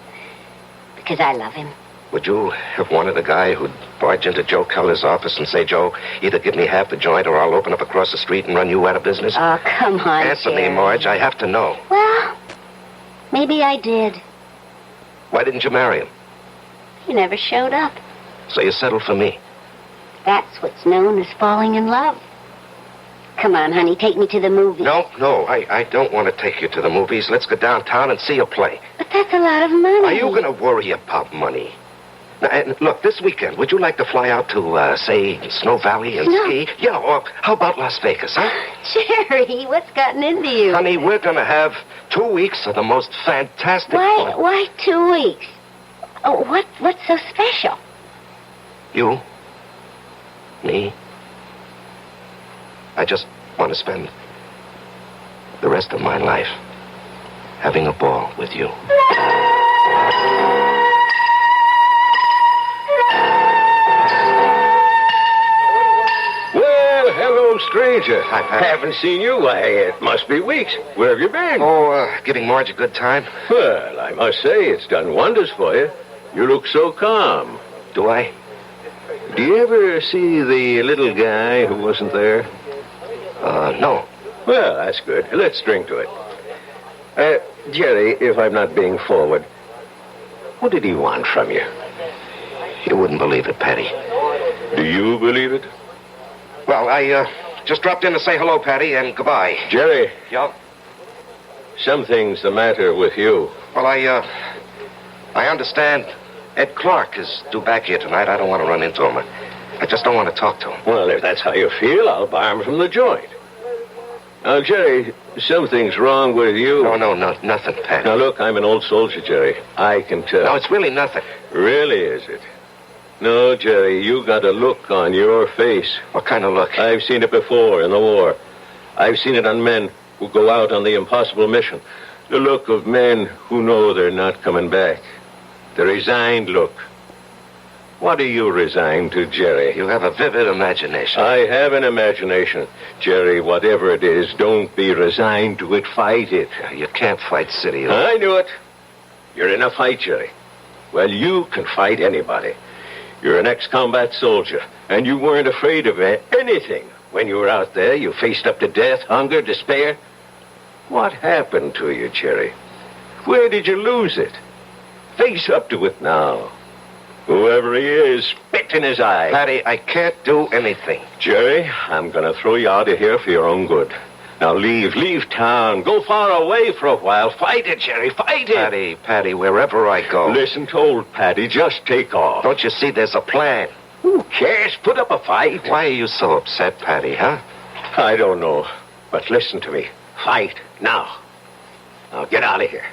Because I love him. Would you have wanted a guy who'd barge into Joe Keller's office and say, Joe, either give me half the joint or I'll open up across the street and run you out of business? Oh, come on, Answer Jerry. me, Marge. I have to know. Well, maybe I did. Why didn't you marry him? He never showed up. So you settled for me. That's what's known as falling in love. Come on, honey, take me to the movies. No, I don't want to take you to the movies. Let's go downtown and see a play. But that's a lot of money. Are you going to worry about money? Now, and look, this weekend, would you like to fly out to, say, Snow Valley and ski? Yeah, or how about Las Vegas, huh? Jerry, what's gotten into you? Honey, we're going to have 2 weeks of the most fantastic fun. Why 2 weeks? Oh, what's so special? You? Me? I just want to spend the rest of my life having a ball with you. Well, hello, stranger. I haven't seen you. Why, it must be weeks. Where have you been? Oh, giving Marge a good time. Well, I must say, it's done wonders for you. You look so calm. Do I? Do you ever see the little guy who wasn't there? No. Well, that's good. Let's drink to it. Jerry, if I'm not being forward, what did he want from you? You wouldn't believe it, Patty. Do you believe it? Well, I just dropped in to say hello, Patty, and goodbye. Jerry. Yeah? Something's the matter with you. Well, I understand Ed Clark is due back here tonight. I don't want to run into him. I just don't want to talk to him. Well, if that's how you feel, I'll bar him from the joint. Now, Jerry, something's wrong with you. No, nothing, Patty. Now, look, I'm an old soldier, Jerry. I can tell. No, it's really nothing. Really, is it? No, Jerry, you got a look on your face. What kind of look? I've seen it before in the war. I've seen it on men who go out on the impossible mission. The look of men who know they're not coming back. The resigned look. What are you resigned to, Jerry? You have a vivid imagination. I have an imagination. Jerry, whatever it is, don't be resigned to it. Fight it. You can't fight City. I knew it. You're in a fight, Jerry. Well, you can fight anybody. You're an ex-combat soldier, and you weren't afraid of anything. When you were out there, you faced up to death, hunger, despair. What happened to you, Jerry? Where did you lose it? Face up to it now. Whoever he is, spit in his eye. Patty, I can't do anything. Jerry, I'm going to throw you out of here for your own good. Now leave town. Go far away for a while. Fight it, Jerry, fight it. Patty, wherever I go. Listen to old Patty, just take off. Don't you see there's a plan? Who cares? Put up a fight. Why are you so upset, Patty, huh? I don't know. But listen to me. Fight, now. Now get out of here.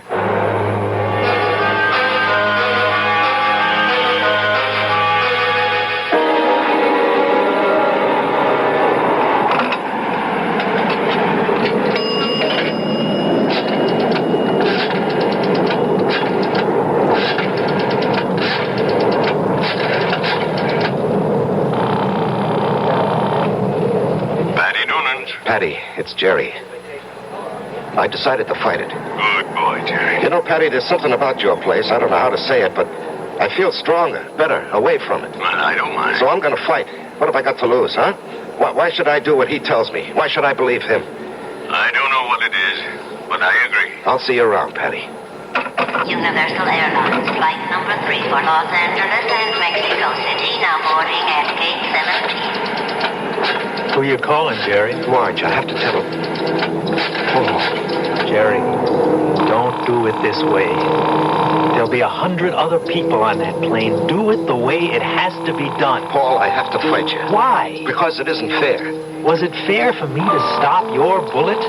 Patty, it's Jerry. I decided to fight it. Good boy, Jerry. You know, Patty, there's something about your place. I don't know how to say it, but I feel stronger, better, away from it. Well, I don't mind. So I'm going to fight. What have I got to lose, huh? Why should I do what he tells me? Why should I believe him? I don't know what it is, but I agree. I'll see you around, Patty. Universal Airlines, flight number 3 for Los Angeles and Mexico City, now boarding at gate 17. Who you calling, Jerry? Marge, I have to tell him. Oh, Jerry, don't do it this way. There'll be 100 other people on that plane. Do it the way it has to be done. Paul, I have to fight you. Why? Because it isn't fair. Was it fair for me to stop your bullet?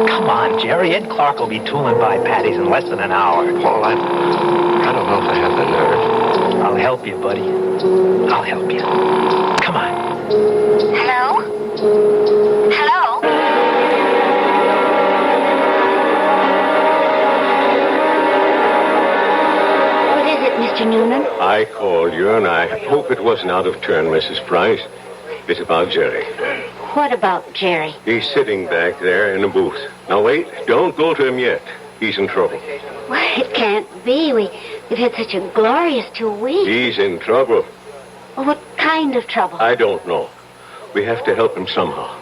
Come on, Jerry. Ed Clark will be tooling by Patty's in less than an hour. Paul, I don't know if I have the nerve. I'll help you, buddy. I'll help you. Come on. Hello? Hello? What is it, Mr. Noonan? I called you, and I hope it wasn't out of turn, Mrs. Price. It's about Jerry. What about Jerry? He's sitting back there in a booth. Now, wait. Don't go to him yet. He's in trouble. Why, it can't be. We've had such a glorious 2 weeks. He's in trouble. Well, what kind of trouble? I don't know. We have to help him somehow.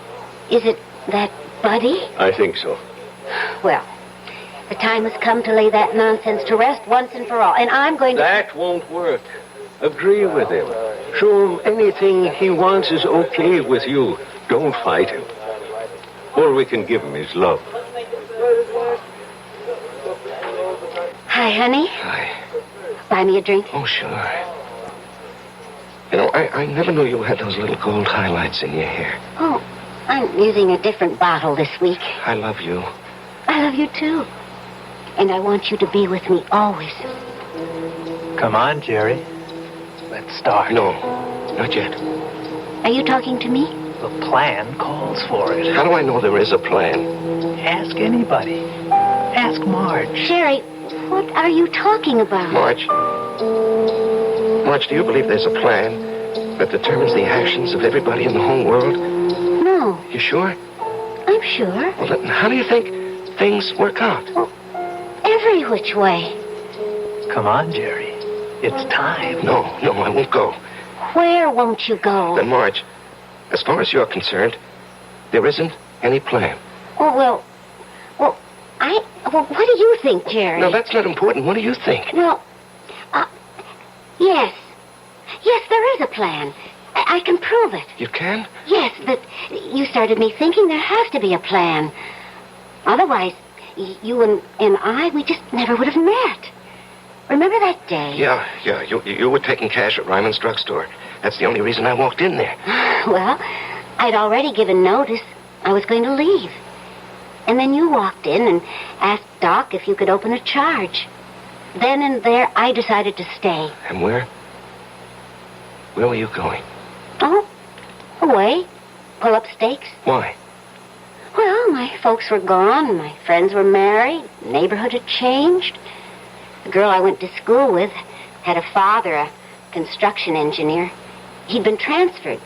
Is it that Buddy? I think so. Well, the time has come to lay that nonsense to rest once and for all. And I'm going to... That won't work. Agree with him. Show him anything he wants is okay with you. Don't fight him. All we can give him is love. Hi, honey. Hi. Buy me a drink. Oh, sure. You know, I never knew you had those little gold highlights in your hair. Oh, I'm using a different bottle this week. I love you. I love you, too. And I want you to be with me always. Come on, Jerry. Let's start. No, not yet. Are you talking to me? The plan calls for it. How do I know there is a plan? Ask anybody. Ask Marge. Jerry, what are you talking about? Marge, do you believe there's a plan that determines the actions of everybody in the whole world? No. You sure? I'm sure. Well, then how do you think things work out? Well, every which way. Come on, Jerry. It's time. No, I won't go. Where won't you go? Then, Marge, as far as you're concerned, there isn't any plan. Oh, well, what do you think, Jerry? No, that's not important. What do you think? Well, yes. Yes, there is a plan. I can prove it. You can? Yes, but you started me thinking there has to be a plan. Otherwise, you and I, we just never would have met. Remember that day? Yeah. You were taking cash at Ryman's drugstore. That's the only reason I walked in there. Well, I'd already given notice. I was going to leave. And then you walked in and asked Doc if you could open a charge. Then and there, I decided to stay. And where? Where were you going? Oh, away. Pull up stakes. Why? Well, my folks were gone. My friends were married. The neighborhood had changed. The girl I went to school with had a father, a construction engineer. He'd been transferred.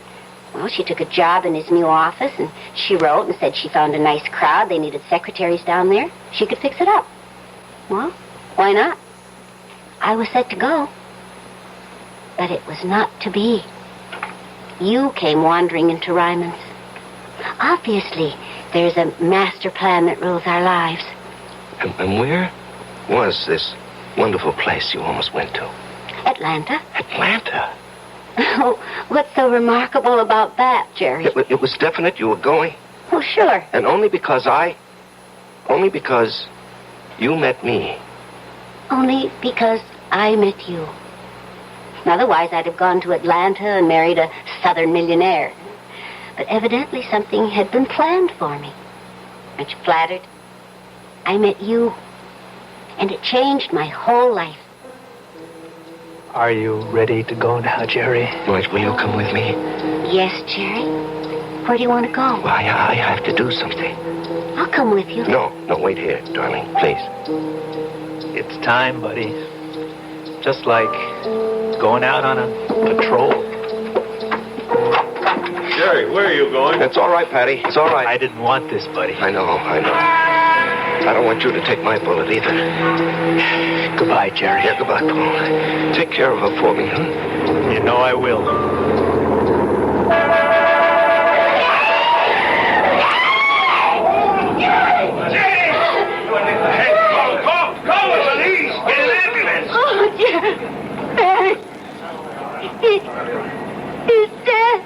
Well, she took a job in his new office, and she wrote and said she found a nice crowd. They needed secretaries down there. She could fix it up. Well, why not? I was set to go. But it was not to be. You came wandering into Ryman's. Obviously, there's a master plan that rules our lives. And where was this wonderful place you almost went to? Atlanta. Atlanta? Oh, what's so remarkable about that, Jerry? It was definite you were going? Oh, sure. And only because you met me. Only because I met you. Otherwise, I'd have gone to Atlanta and married a southern millionaire. But evidently something had been planned for me. Aren't you flattered? I met you, and it changed my whole life. Are you ready to go now, Jerry? Marge, will you come with me? Yes, Jerry. Where do you want to go? Well, I have to do something. I'll come with you. No, wait here, darling, please. It's time, buddy. Just like going out on a patrol. Jerry, where are you going? It's all right, Patty. It's all right. I didn't want this, buddy. I know. I don't want you to take my bullet either. Goodbye, Jerry. Yeah, goodbye, Paul. Take care of her for me, huh? You know I will. Oh, Jerry. Barry. He's dead.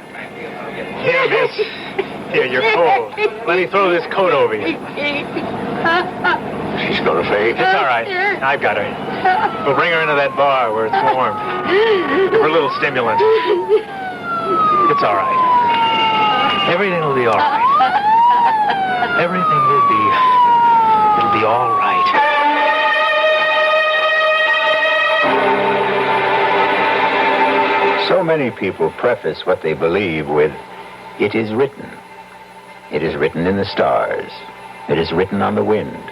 Here, miss. Here, you're cold. Let me throw this coat over you. She's gonna faint. It's all right. I've got her. We'll bring her into that bar where it's warm. Give her a little stimulant. It's all right. Everything will be all right. Everything will be... It'll be all right. So many people preface what they believe with, "It is written." It is written in the stars. It is written on the wind.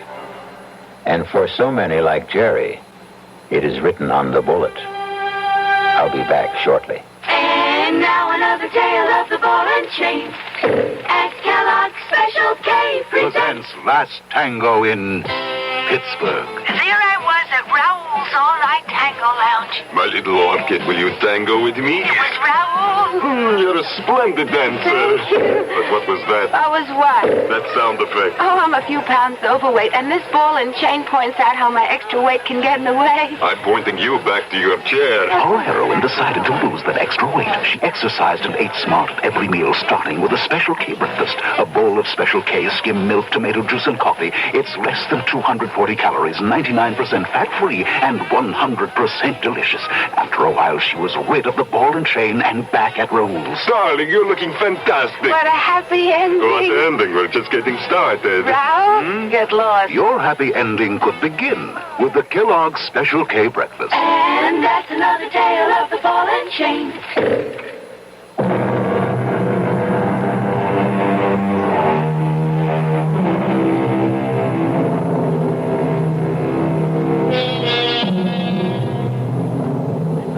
And for so many like Jerry, it is written on the bullet. I'll be back shortly. And now another tale of the ball and chain. As Kellogg's Special K presents Last Tango in Pittsburgh. There I was at Raoul's All Right Tango Lounge. My little orchid, will you tango with me? It was Raoul You're a splendid dancer. Thank you. But what was that? I was what? That sound effect. Oh, I'm a few pounds overweight, and this ball and chain points out how my extra weight can get in the way. I'm pointing you back to your chair. Our heroine decided to lose that extra weight. She exercised and ate smart at every meal, starting with a Special K breakfast. A bowl of Special K, skim milk, tomato juice, and coffee. It's less than 240 calories, 99% fat-free, and 100% delicious. After a while, she was rid of the ball and chain and back at rules. Darling, you're looking fantastic. What a happy ending. What ending? We're just getting started. Ralph, get lost. Your happy ending could begin with the Kellogg's Special K breakfast. And that's another tale of the ball and chain.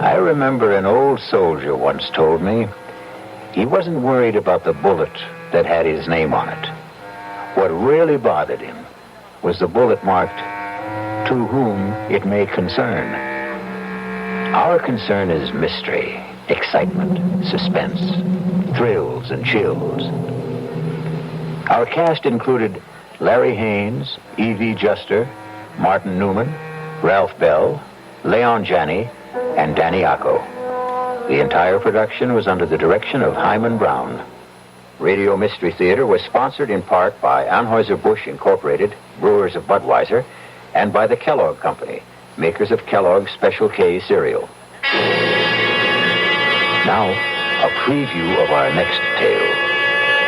I remember an old soldier once told me he wasn't worried about the bullet that had his name on it. What really bothered him was the bullet marked, "To whom it may concern." Our concern is mystery, excitement, suspense, thrills, and chills. Our cast included Larry Haynes, E.V. Juster, Martin Newman, Ralph Bell, Leon Janney, and Danny Acco. The entire production was under the direction of Himan Brown. Radio Mystery Theater was sponsored in part by Anheuser-Busch Incorporated, brewers of Budweiser, and by the Kellogg Company, makers of Kellogg's Special K cereal. Now, a preview of our next tale.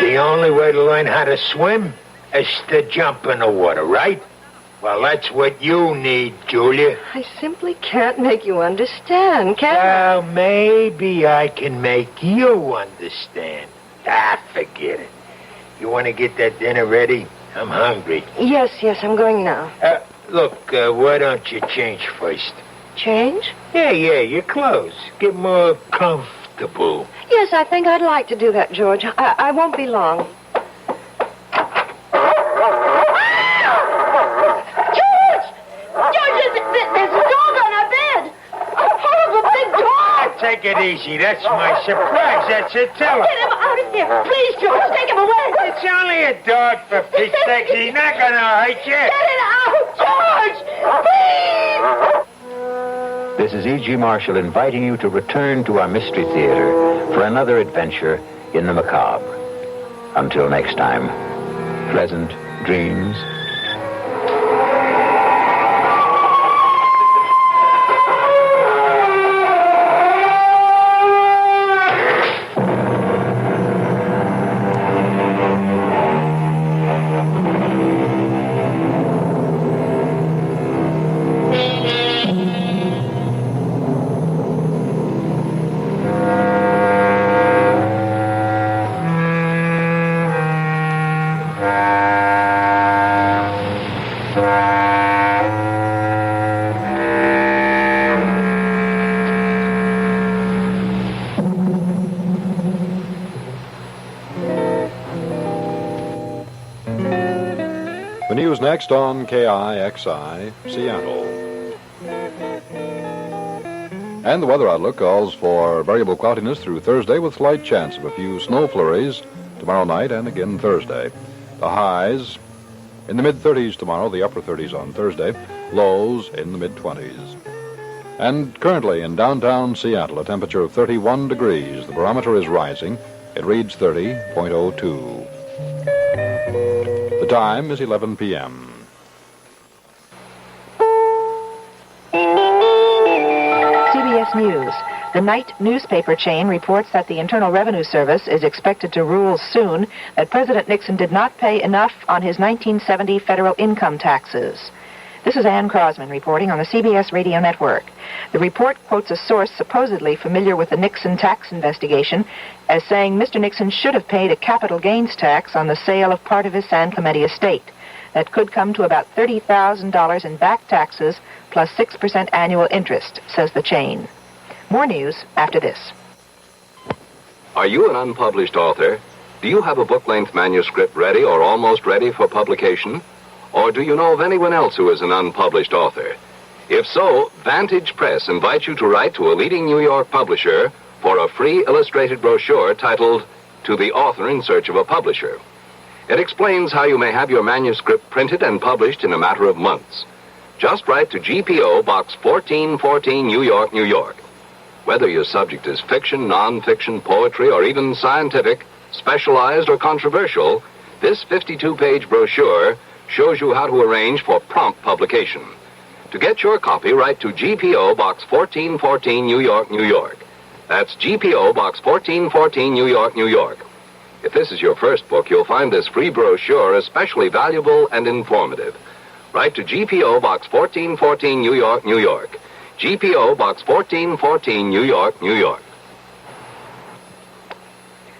The only way to learn how to swim is to jump in the water, right? Well, that's what you need, Julia. I simply can't make you understand, can I? Well, maybe I can make you understand. Forget it. You want to get that dinner ready? I'm hungry. Yes, I'm going now. Look, why don't you change first? Change? Yeah, your clothes. Get more comfortable. Yes, I think I'd like to do that, George. I won't be long. There's a dog on our bed. A horrible big dog. Take it easy. That's my surprise. That's it. Tell her. Get him out of here. Please, George, take him away. It's only a dog, for Pete's sake. He's not going to hurt you. Get it out, George! Please! This is E.G. Marshall inviting you to return to our Mystery Theater for another adventure in the macabre. Until next time, pleasant dreams. The news next on KIXI, Seattle. And the weather outlook calls for variable cloudiness through Thursday with slight chance of a few snow flurries tomorrow night and again Thursday. The highs in the mid-30s tomorrow, the upper 30s on Thursday, lows in the mid-20s. And currently in downtown Seattle, a temperature of 31 degrees. The barometer is rising. It reads 30.02. The time is 11 p.m. CBS News. The Night newspaper chain reports that the Internal Revenue Service is expected to rule soon that President Nixon did not pay enough on his 1970 federal income taxes. This is Ann Crosman reporting on the CBS radio network. The report quotes a source supposedly familiar with the Nixon tax investigation as saying Mr. Nixon should have paid a capital gains tax on the sale of part of his San Clemente estate. That could come to about $30,000 in back taxes plus 6% annual interest, says the chain. More news after this. Are you an unpublished author? Do you have a book-length manuscript ready or almost ready for publication? Or do you know of anyone else who is an unpublished author? If so, Vantage Press invites you to write to a leading New York publisher for a free illustrated brochure titled To the Author in Search of a Publisher. It explains how you may have your manuscript printed and published in a matter of months. Just write to GPO Box 1414, New York, New York. Whether your subject is fiction, non-fiction, poetry, or even scientific, specialized, or controversial, this 52-page brochure shows you how to arrange for prompt publication. To get your copy, write to GPO Box 1414, New York, New York. That's GPO Box 1414, New York, New York. If this is your first book, you'll find this free brochure especially valuable and informative. Write to GPO Box 1414, New York, New York. GPO Box 1414, New York, New York.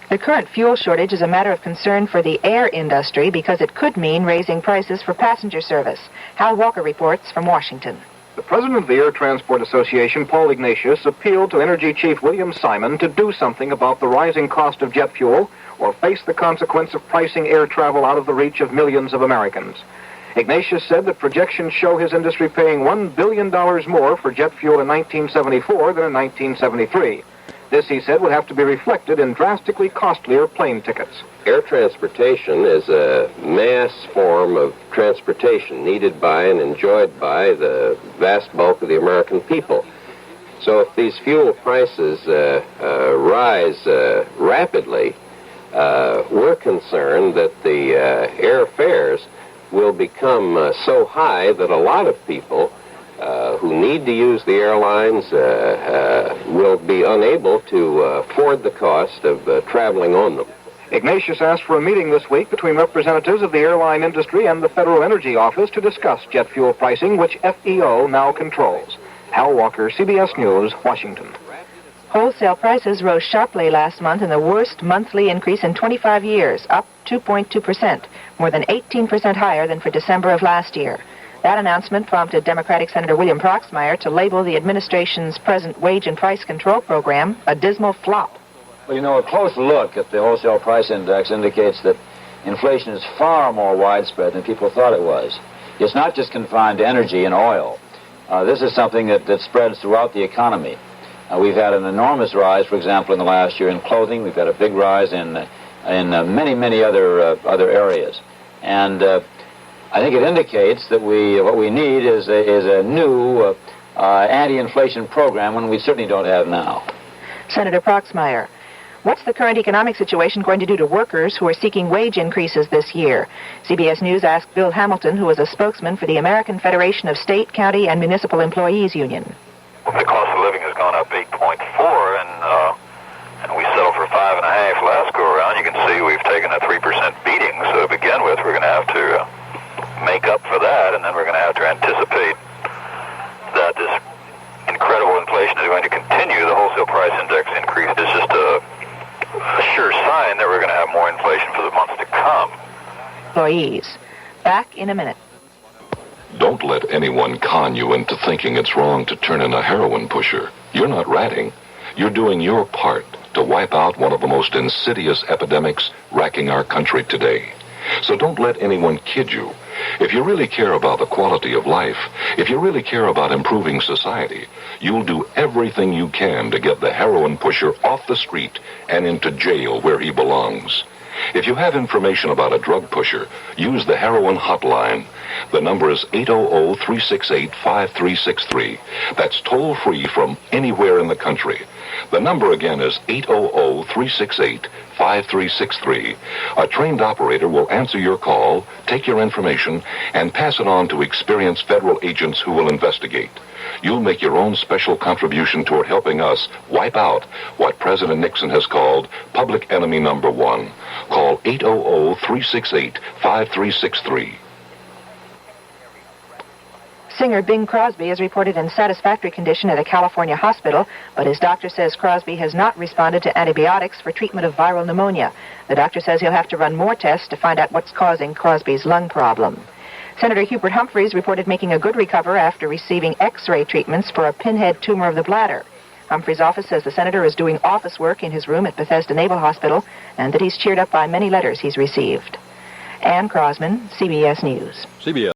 The current fuel shortage is a matter of concern for the air industry because it could mean raising prices for passenger service. Hal Walker reports from Washington. The president of the Air Transport Association, Paul Ignatius, appealed to Energy Chief William Simon to do something about the rising cost of jet fuel or face the consequence of pricing air travel out of the reach of millions of Americans. Ignatius said that projections show his industry paying $1 billion more for jet fuel in 1974 than in 1973. This, he said, would have to be reflected in drastically costlier plane tickets. Air transportation is a mass form of transportation needed by and enjoyed by the vast bulk of the American people. So if these fuel prices rise rapidly, we're concerned that the airfares will become so high that a lot of people who need to use the airlines will be unable to afford the cost of traveling on them. Ignatius asked for a meeting this week between representatives of the airline industry and the Federal Energy Office to discuss jet fuel pricing, which FEO now controls. Hal Walker, CBS News, Washington. Wholesale prices rose sharply last month in the worst monthly increase in 25 years, up 2.2%, more than 18% higher than for December of last year. That announcement prompted Democratic Senator William Proxmire to label the administration's present wage and price control program a dismal flop. Well, you know, a close look at the wholesale price index indicates that inflation is far more widespread than people thought it was. It's not just confined to energy and oil. This is something that spreads throughout the economy. We've had an enormous rise, for example, in the last year in clothing. We've had a big rise in many other areas. And I think it indicates that what we need is a new anti-inflation program, one we certainly don't have now. Senator Proxmire, what's the current economic situation going to do to workers who are seeking wage increases this year? CBS News asked Bill Hamilton, who is a spokesman for the American Federation of State, County, and Municipal Employees Union. The cost of living has gone up 8.4, and we settled for 5.5 last go around. You can see we've taken a 3% beating, so to begin with, we're going to have to make up for that, and then we're going to have to anticipate that this incredible inflation is going to continue. The wholesale price index increase is just a sure sign that we're going to have more inflation for the months to come. Employees. Back in a minute. Don't let anyone con you into thinking it's wrong to turn in a heroin pusher. You're not ratting. You're doing your part to wipe out one of the most insidious epidemics racking our country today. So don't let anyone kid you. If you really care about the quality of life, if you really care about improving society, you'll do everything you can to get the heroin pusher off the street and into jail where he belongs. If you have information about a drug pusher, use the heroin hotline. The number is 800-368-5363. That's toll-free from anywhere in the country. The number again is 800-368-5363. A trained operator will answer your call, take your information, and pass it on to experienced federal agents who will investigate. You'll make your own special contribution toward helping us wipe out what President Nixon has called public enemy number one. Call 800-368-5363. Singer Bing Crosby is reported in satisfactory condition at a California hospital, but his doctor says Crosby has not responded to antibiotics for treatment of viral pneumonia. The doctor says he'll have to run more tests to find out what's causing Crosby's lung problem. Senator Hubert Humphreys reported making a good recovery after receiving X-ray treatments for a pinhead tumor of the bladder. Humphreys' office says the senator is doing office work in his room at Bethesda Naval Hospital and that he's cheered up by many letters he's received. Ann Crosman, CBS News. CBS.